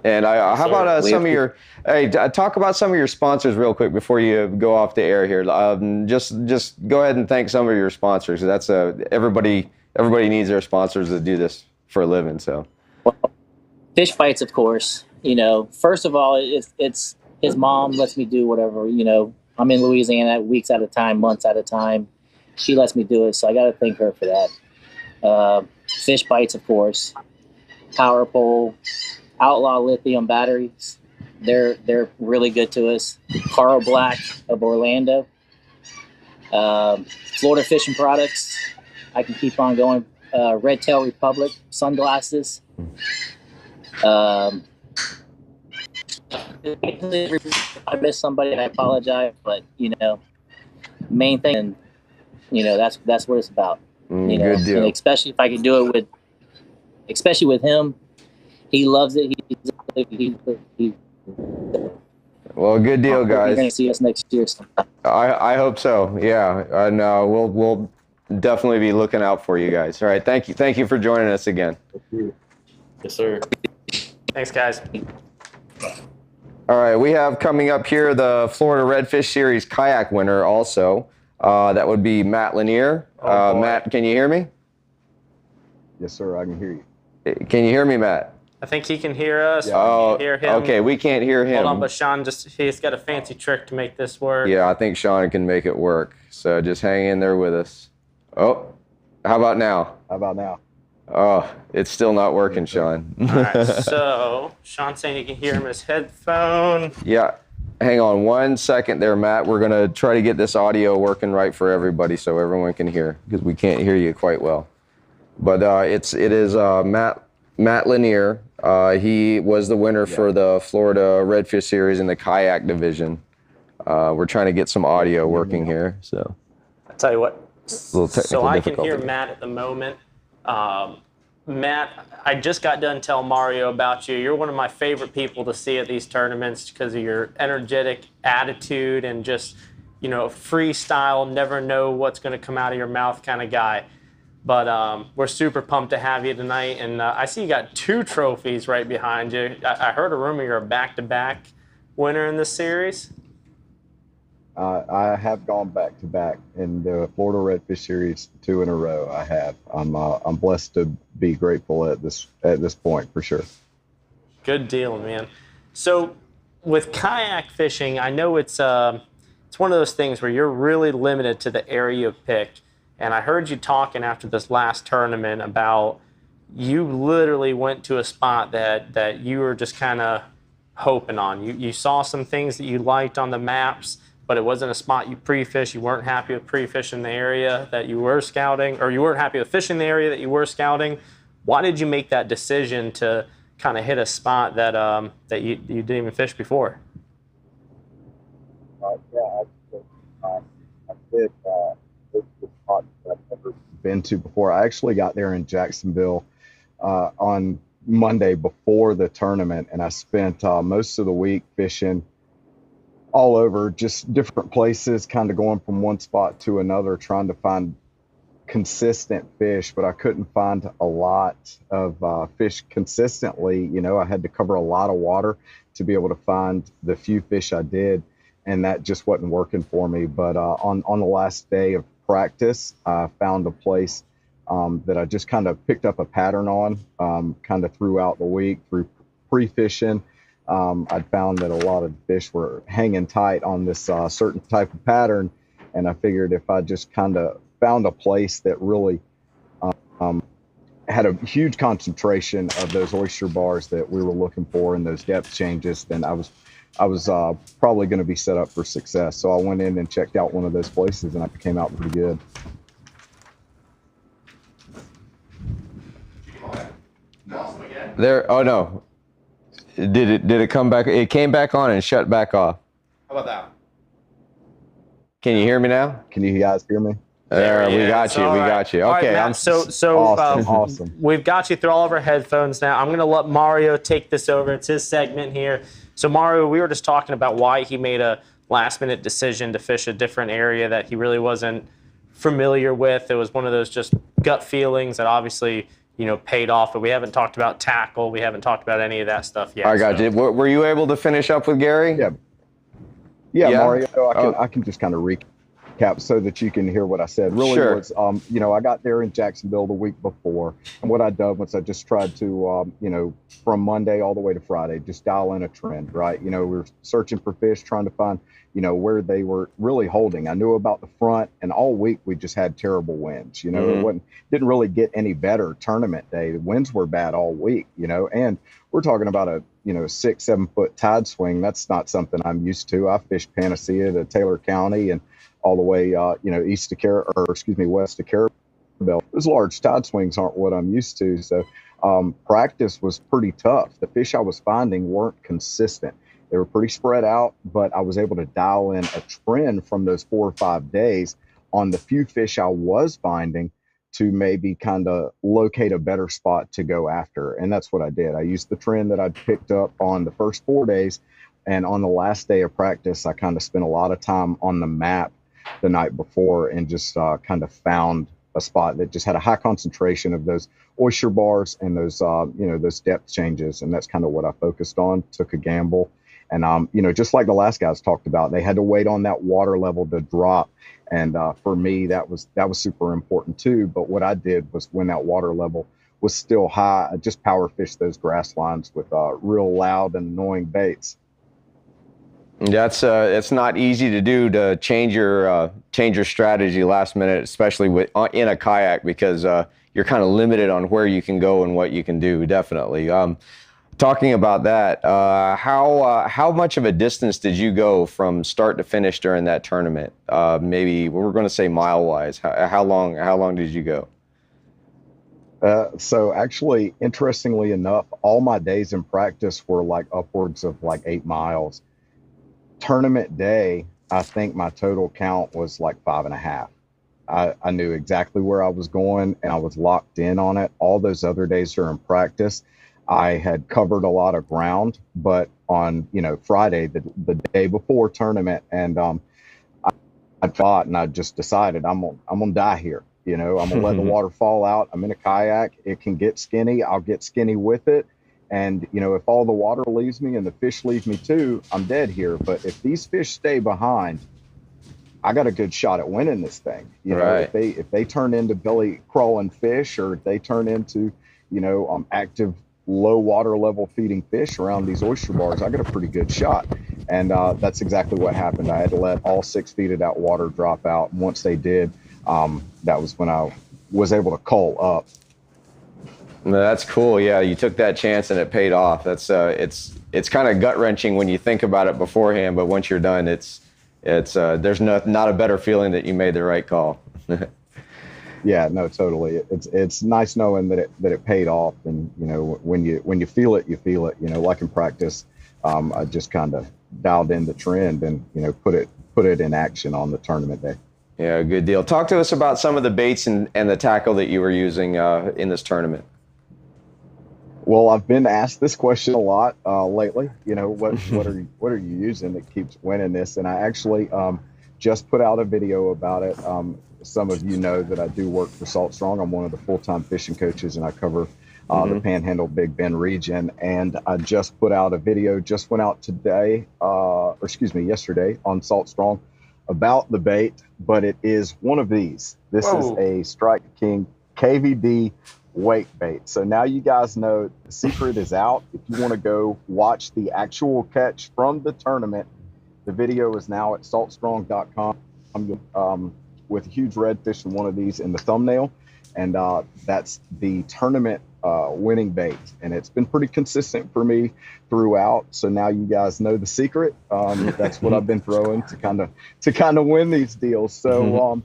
S11: And how about some of your? Hey, talk about some of your sponsors real quick before you go off the air here. Just go ahead and thank some of your sponsors. That's everybody needs their sponsors to do this for a living. So,
S14: Fish Fights, of course. You know, first of all, it's his mom lets me do whatever. You know, I'm in Louisiana weeks at a time, months at a time. She lets me do it, so I got to thank her for that. Fish Bites, of course. Power Pole, Outlaw Lithium Batteries. They're really good to us. Carl Black of Orlando. Florida Fishing Products. I can keep on going. Red Tail Republic Sunglasses. I missed somebody, I apologize, but you know, main thing, and you know, that's what it's about. You know,
S11: good deal.
S14: And especially if I can do it especially with him, he loves it.
S11: Well, good deal, guys.
S14: You're gonna see us next year.
S11: I hope so. Yeah, and we'll definitely be looking out for you guys. All right, thank you for joining us again.
S13: Yes, sir.
S1: Thanks, guys.
S11: All right, we have coming up here the Florida Redfish Series kayak winner also. That would be Matt Lanier. Matt, can you hear me?
S15: Yes, sir, I can hear you.
S11: Can you hear me, Matt?
S1: I think he can hear us.
S11: Yeah.
S1: We can't hear him.
S11: Okay, we can't hear him.
S1: Hold on, but Sean he's got a fancy trick to make this work.
S11: Yeah, I think Sean can make it work. So just hang in there with us. Oh, how about now?
S15: How about now?
S11: Oh, it's still not working, Sean.
S1: All right, so Sean's saying you can hear him in his headphone.
S11: Yeah, hang on 1 second there, Matt. We're gonna try to get this audio working right for everybody so everyone can hear, because we can't hear you quite well. But it is Matt Lanier. He was the winner for the Florida Redfish Series in the kayak division. We're trying to get some audio working here. So
S1: I'll tell you what. So I can hear
S11: difficulty.
S1: Matt at the moment. Matt, I just got done telling Mario about you. You're one of my favorite people to see at these tournaments because of your energetic attitude and just, you know, freestyle, never know what's going to come out of your mouth kind of guy. But we're super pumped to have you tonight. And I see you got 2 trophies right behind you. I heard a rumor you're a back-to-back winner in this series.
S15: I have gone back-to-back in the Florida Redfish Series 2 in a row. I have. I'm blessed to be grateful at this point for sure.
S1: Good deal, man. So with kayak fishing, I know it's one of those things where you're really limited to the area you pick. And I heard you talking after this last tournament about you literally went to a spot that you were just kind of hoping on. You saw some things that you liked on the maps, but it wasn't a spot you pre-fished. You weren't happy with pre-fishing the area that you were scouting, or you weren't happy with fishing the area that you were scouting. Why did you make that decision to kind of hit a spot that you didn't even fish before?
S15: I did the spot that I've never been to before. I actually got there in Jacksonville on Monday before the tournament, and I spent most of the week fishing all over, just different places, kind of going from one spot to another, trying to find consistent fish, but I couldn't find a lot of fish consistently. You know, I had to cover a lot of water to be able to find the few fish I did, and that just wasn't working for me. But on the last day of practice, I found a place that I just kind of picked up a pattern on, kind of throughout the week through pre-fishing. I'd found that a lot of fish were hanging tight on this certain type of pattern, and I figured if I just kind of found a place that really had a huge concentration of those oyster bars that we were looking for and those depth changes, then I was probably going to be set up for success. So I went in and checked out one of those places, and I came out pretty good.
S11: There. Oh no. Did it come back? It came back on and shut back off.
S8: How about that?
S11: Can you hear me now?
S15: Can you guys hear me?
S11: There, we got you. We got you.
S1: All
S11: Okay.
S1: right, Matt, so
S15: awesome.
S1: We've got you through all of our headphones now. I'm going to let Mario take this over. It's his segment here. So Mario, we were just talking about why he made a last-minute decision to fish a different area that he really wasn't familiar with. It was one of those just gut feelings that obviously, paid off. But we haven't talked about tackle. We haven't talked about any of that stuff yet.
S11: I got you. Were you able to finish up with Gary?
S15: Yeah, Mario, I can just kind of recap so that you can hear what I said. Really was, I got there in Jacksonville the week before, and what I done was I just tried to, from Monday all the way to Friday, just dial in a trend, right? We were searching for fish, trying to find, where they were really holding. I knew about the front, and all week we just had terrible winds. It didn't really get any better tournament day. The winds were bad all week, and we're talking about a 6-7 foot tide swing. That's not something I'm used to. I fished Panacea to Taylor County and all the way, west to Carabel. Those large tide swings aren't what I'm used to. So practice was pretty tough. The fish I was finding weren't consistent. They were pretty spread out, but I was able to dial in a trend from those 4 or 5 days on the few fish I was finding to maybe kind of locate a better spot to go after. And that's what I did. I used the trend that I'd picked up on the first 4 days. And on the last day of practice, I kind of spent a lot of time on the map the night before and just kind of found a spot that just had a high concentration of those oyster bars and those, those depth changes. And that's kind of what I focused on, took a gamble. And, just like the last guys talked about, they had to wait on that water level to drop. And for me, that was super important too. But what I did was when that water level was still high, I just power fished those grass lines with real loud and annoying baits.
S11: That's it's not easy to do, to change your strategy last minute, especially in a kayak, because you're kind of limited on where you can go and what you can do. Definitely. Talking about that, how much of a distance did you go from start to finish during that tournament? Maybe we're going to say mile wise. How long did you go?
S15: So actually, interestingly enough, all my days in practice were like upwards of like 8 miles. Tournament day, I think my total count was like 5.5. I knew exactly where I was going and I was locked in on it. All those other days during practice, I had covered a lot of ground, but on, Friday, the day before tournament, and I thought, and I just decided I'm gonna die here. I'm gonna let the water fall out. I'm in a kayak. It can get skinny. I'll get skinny with it. And, if all the water leaves me and the fish leave me too, I'm dead here. But if these fish stay behind, I got a good shot at winning this thing.
S11: Right.
S15: If they turn into belly crawling fish, or if they turn into, active low water level feeding fish around these oyster bars, I got a pretty good shot. And that's exactly what happened. I had to let all 6 feet of that water drop out. And once they did, that was when I was able to cull up.
S11: That's cool. Yeah, you took that chance and it paid off. That's it's kind of gut wrenching when you think about it beforehand, but once you're done, it's there's not a better feeling that you made the right call.
S15: Yeah, no, totally. It's nice knowing that it paid off, and when you feel it, you feel it. Like in practice, I just kind of dialed in the trend and put it in action on the tournament day.
S11: Yeah, good deal. Talk to us about some of the baits and the tackle that you were using in this tournament.
S15: Well, I've been asked this question a lot lately. What are you using that keeps winning this? And I actually just put out a video about it. Some of you know that I do work for Salt Strong. I'm one of the full-time fishing coaches, and I cover the Panhandle Big Bend region. And I just put out a video, just went out today, yesterday on Salt Strong about the bait, but it is one of these. This is a Strike King KVD wake bait. So now you guys know the secret is out. If you want to go watch the actual catch from the tournament, the video is now at saltstrong.com with a huge redfish in one of these in the thumbnail. And that's the tournament winning bait. And it's been pretty consistent for me throughout. So now you guys know the secret. That's what I've been throwing to kind of win these deals. So,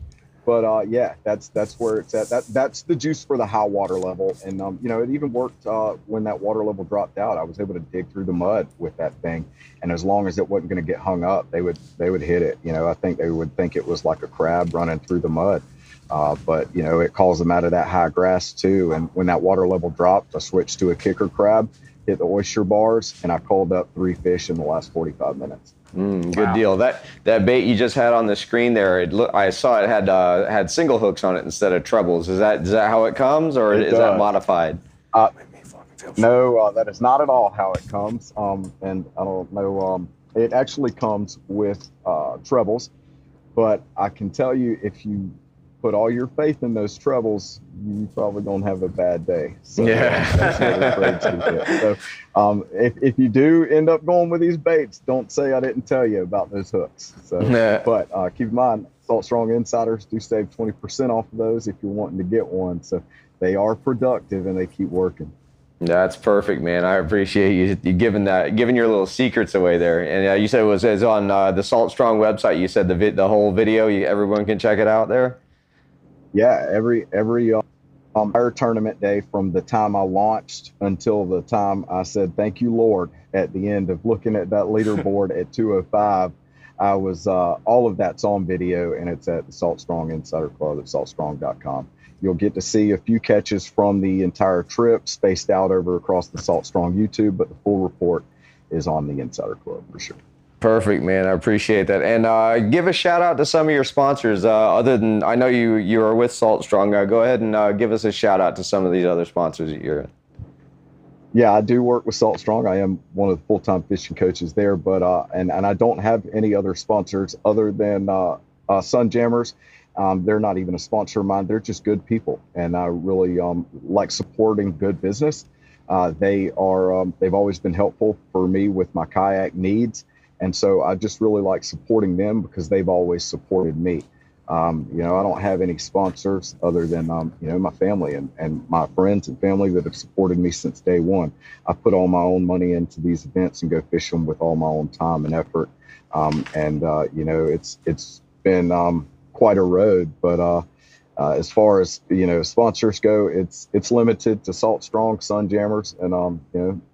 S15: yeah, that's where it's at. That's the juice for the high water level. And, it even worked when that water level dropped out. I was able to dig through the mud with that thing. And as long as it wasn't going to get hung up, they would hit it. I think they would think it was like a crab running through the mud. But, it calls them out of that high grass too. And when that water level dropped, I switched to a kicker crab. hit the oyster bars, and I called up 3 fish in the last 45 minutes.
S11: Good deal. That bait you just had on the screen there, I saw it had single hooks on it instead of trebles. Is that how it comes, or is that modified?
S15: No, that is not at all how it comes. And I don't know. It actually comes with trebles, but I can tell you, if you put all your faith in those trebles, you probably gonna have a bad day. So that's what I'm afraid to get. So if you do end up going with these baits, don't say I didn't tell you about those hooks. So, but keep in mind, Salt Strong Insiders do save 20% off of those if you're wanting to get one. So they are productive and they keep working.
S11: That's perfect, man. I appreciate you giving your little secrets away there. And you said it's on the Salt Strong website. You said the whole video. Everyone can check it out there.
S15: Yeah, every entire tournament day, from the time I launched until the time I said thank you, Lord, at the end of looking at that leaderboard at 205, I was all of that's on video, and it's at the Salt Strong Insider Club at saltstrong.com. You'll get to see a few catches from the entire trip spaced out over across the Salt Strong YouTube, but the full report is on the Insider Club for sure.
S11: Perfect, man. I appreciate that. And give a shout out to some of your sponsors. Other than, I know you are with Salt Strong. Go ahead and give us a shout out to some of these other sponsors that you're in.
S15: Yeah, I do work with Salt Strong. I am one of the full-time fishing coaches there, but and I don't have any other sponsors other than Sun Jammers. They're not even a sponsor of mine. They're just good people, and I really like supporting good business. They've always been helpful for me with my kayak needs. And so I just really like supporting them because they've always supported me. I don't have any sponsors other than, my family and my friends and family that have supported me since day one. I put all my own money into these events and go fish them with all my own time and effort. It's been quite a road, but as far as, sponsors go, it's limited to Salt Strong, Sun Jammers, and,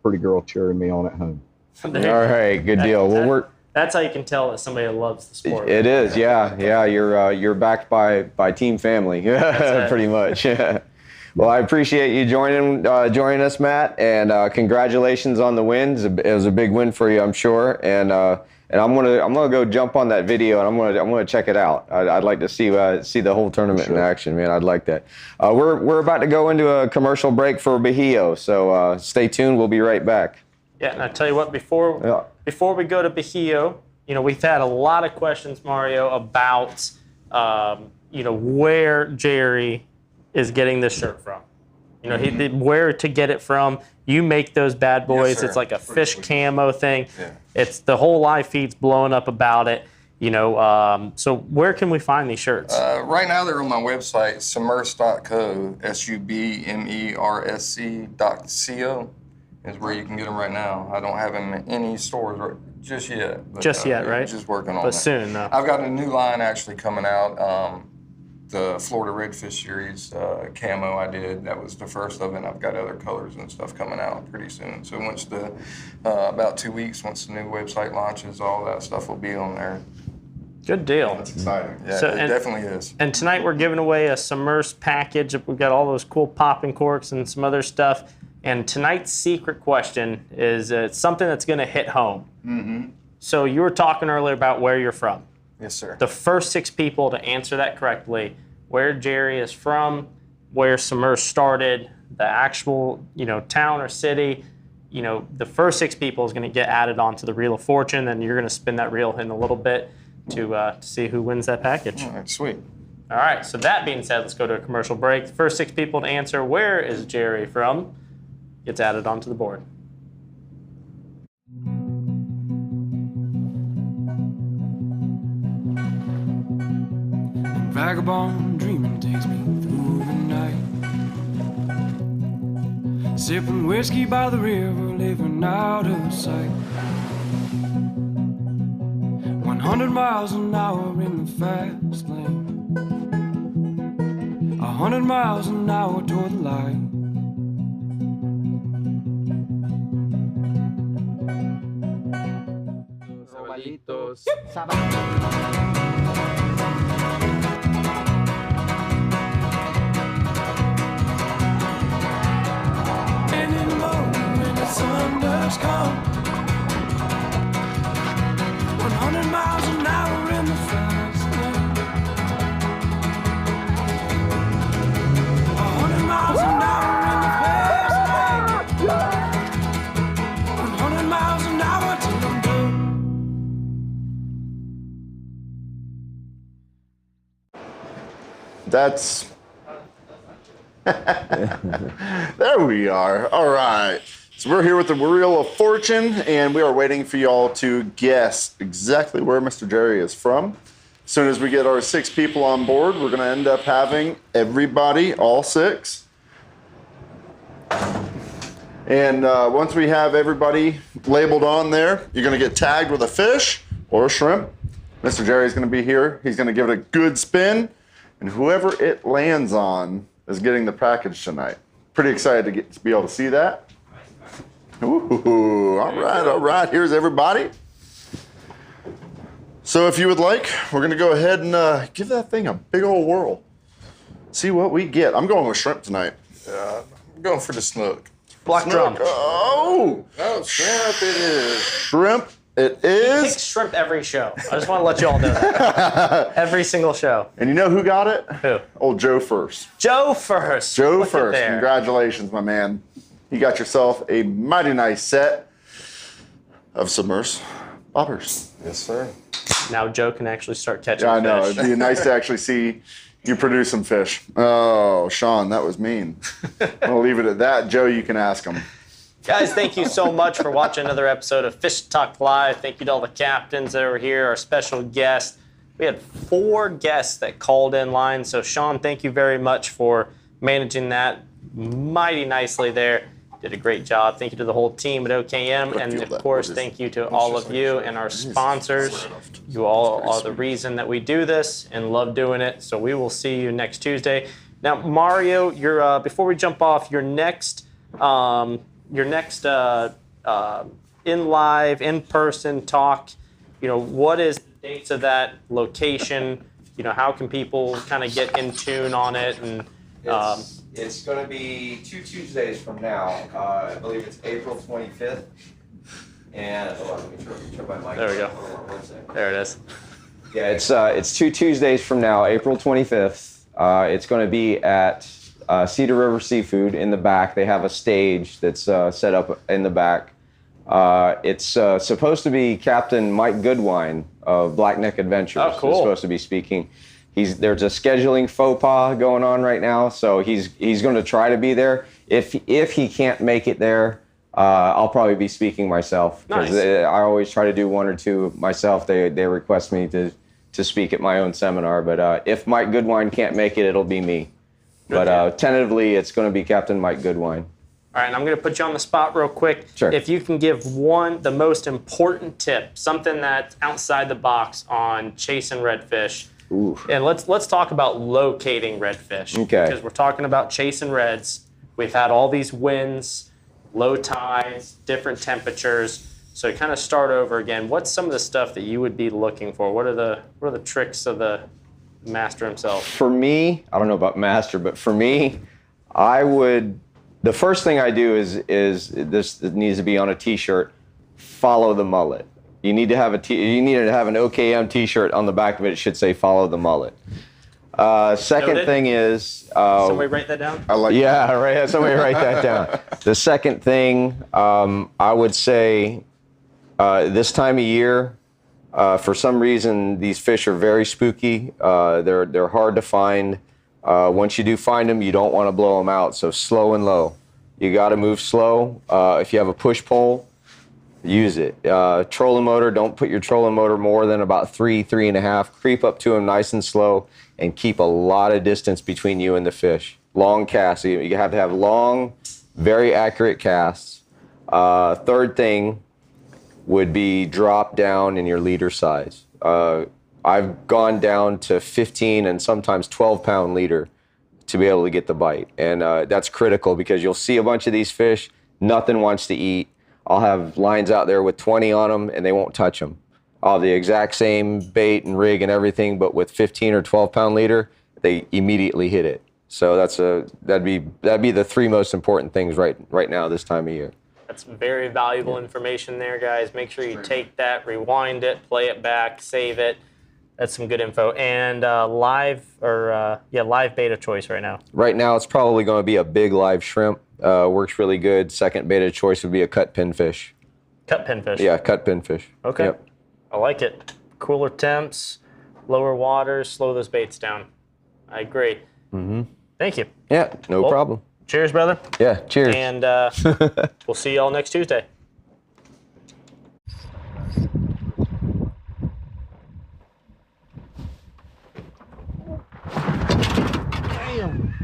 S15: Pretty Girl cheering me on at home.
S11: All right, good deal. Well,
S1: that's how you can tell that somebody loves the sport.
S11: It is, yeah. You're backed by team family, pretty much. Well, I appreciate you joining us, Matt, and congratulations on the wins. It was a big win for you, I'm sure. And I'm gonna go jump on that video, and I'm gonna check it out. I'd like to see the whole tournament in action, man. I'd like that. We're about to go into a commercial break for Bahio, so stay tuned. We'll be right back.
S1: Yeah, and I tell you what, before we go to Bahio, we've had a lot of questions, Mario, about where Jerry is getting this shirt from. Where to get it from. You make those bad boys. Yes, it's like a fish camo thing. Yeah. It's the whole live feed's blowing up about it. So where can we find these shirts?
S9: Right now they're on my website, submerse.co, submersc.co. is where you can get them right now. I don't have them in any stores just yet. But,
S1: right?
S9: Just working on it.
S1: But soon, though.
S9: I've got a new line actually coming out. The Florida Redfish Series camo I did. That was the first of it. And I've got other colors and stuff coming out pretty soon. So once about 2 weeks, once the new website launches, all that stuff will be on there.
S1: Good deal.
S2: That's exciting.
S9: Yeah, it definitely is.
S1: And tonight we're giving away a Submerse package. We've got all those cool popping corks and some other stuff. And tonight's secret question is something that's going to hit home.
S9: Mm-hmm.
S1: So you were talking earlier about where you're from.
S9: Yes, sir.
S1: The first 6 people to answer that correctly, where Jerry is from, where Submerse started, the actual town or city, the first 6 people is going to get added onto the Reel of Fortune. Then you're going to spin that reel in a little bit to see who wins that package.
S9: All right, sweet.
S1: All right, so that being said, let's go to a commercial break. The first 6 people to answer where is Jerry from gets added onto the board.
S16: Vagabond dreaming takes me through the night, sipping whiskey by the river, living out of sight. 100 miles an hour in the fast lane, 100 miles an hour toward the light. Any moment when the sun has come. 100 miles an hour in the fast lane. 100 miles an hour in the fast lane. 100 miles an hour till I'm done.
S2: That's. There we are. All right. So we're here with the Wheel of Fortune, and we are waiting for y'all to guess exactly where Mr. Jerry is from. As soon as we get our 6 people on board, we're going to end up having everybody, all 6. And once we have everybody labeled on there, you're going to get tagged with a fish or a shrimp. Mr. Jerry's going to be here. He's going to give it a good spin, and whoever it lands on is getting the package tonight. Pretty excited to be able to see that. Ooh, all right. Here's everybody. So if you would like, we're gonna go ahead and give that thing a big old whirl. See what we get. I'm going with shrimp tonight.
S8: I'm going for the snook.
S1: Black drum.
S2: Oh,
S8: shrimp it is.
S2: Shrimp it
S1: He
S2: is.
S1: picks shrimp every show. I just want to let you all know that. Every single show.
S2: And you know who got it?
S1: Who?
S2: Old Joe First.
S1: Joe First.
S2: Joe
S1: Look at
S2: First.
S1: there.
S2: Congratulations, my man. You got yourself a mighty nice set of submersible bobbers.
S8: Yes, sir.
S1: Now Joe can actually start catching
S2: Yeah, I know.
S1: fish.
S2: It'd be nice to actually see you produce some fish. Oh, Sean, that was mean. I'll leave it at that. Joe, you can ask him.
S1: Guys, thank you so much for watching another episode of Fish Talk Live. Thank you to all the captains that were here, our special guests. We had 4 guests that called in line. So, Sean, thank you very much for managing that mighty nicely there. Did a great job. Thank you to the whole team at OKM. And, of course, thank you to all of you and our sponsors. You all are the reason that we do this and love doing it. So we will see you next Tuesday. Now, Mario, you're, before we jump off, your next in-person talk, what is the dates of that, location? How can people kind of get in tune on it? And
S3: It's going to be 2 Tuesdays from now. I believe it's April 25th. And let me turn my mic.
S1: There we go.
S3: One second.
S1: There it is.
S3: Yeah,
S11: It's 2 Tuesdays from now, April 25th. It's going to be at Cedar River Seafood in the back. They have a stage that's set up in the back. It's supposed to be Captain Mike Goodwine of Blackneck Adventures.
S1: Oh, cool.
S11: Is supposed to be speaking. There's a scheduling faux pas going on right now, so he's going to try to be there. If he can't make it there, I'll probably be speaking myself.
S1: Nice.
S11: I always try to do 1 or 2 myself. They request me to speak at my own seminar, but if Mike Goodwine can't make it, it'll be me. But tentatively, it's going to be Captain Mike Goodwine.
S1: All right, and I'm going to put you on the spot real quick.
S11: Sure.
S1: If you can give the most important tip, something that's outside the box on chasing redfish.
S11: Ooh.
S1: And let's talk about locating redfish.
S11: Okay.
S1: Because we're talking about chasing reds. We've had all these winds, low tides, different temperatures. So to kind of start over again, what's some of the stuff that you would be looking for? What are the tricks of the master himself?
S11: For me, I don't know about master, but for me, the first thing I do is this needs to be on a t-shirt, follow the mullet. You need to have an OKM t-shirt on the back of it. It should say follow the mullet. Second
S1: Noted.
S11: thing is
S1: Somebody write that down?
S11: Yeah, right. Somebody write that down. The second thing, I would say this time of year, for some reason, these fish are very spooky. They're hard to find. Once you do find them, you don't want to blow them out. So slow and low. You got to move slow. If you have a push pole, use it. Trolling motor, don't put your trolling motor more than about 3.5. Creep up to them nice and slow and keep a lot of distance between you and the fish. Long casts. You have to have long, very accurate casts. Third thing would be drop down in your leader size. I've gone down to 15 and sometimes 12-pound leader to be able to get the bite. And that's critical because you'll see a bunch of these fish, nothing wants to eat. I'll have lines out there with 20 on them and they won't touch them. I'll have the exact same bait and rig and everything, but with 15 or 12-pound leader, they immediately hit it. So that'd be the 3 most important things right now this time of year.
S1: That's very valuable information there, guys. Make sure you take that, rewind it, play it back, save it. That's some good info. And live beta choice right now.
S11: Right now, it's probably going to be a big live shrimp. Works really good. Second beta choice would be a cut pinfish.
S1: Cut pinfish?
S11: Yeah, cut pinfish.
S1: Okay.
S11: Yep.
S1: I like it. Cooler temps, lower waters, slow those baits down. I agree.
S11: Mm-hmm.
S1: Thank you.
S11: Yeah, no problem.
S1: Cheers, brother.
S11: Yeah, cheers.
S1: And we'll see y'all next Tuesday.
S17: Damn.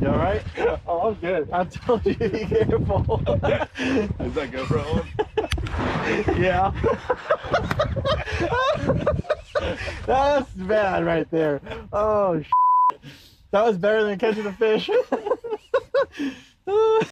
S17: You all right? Oh, I'm good. I told you to be careful. Is that GoPro on? Yeah. That's bad right there. Oh, that was better than catching a fish.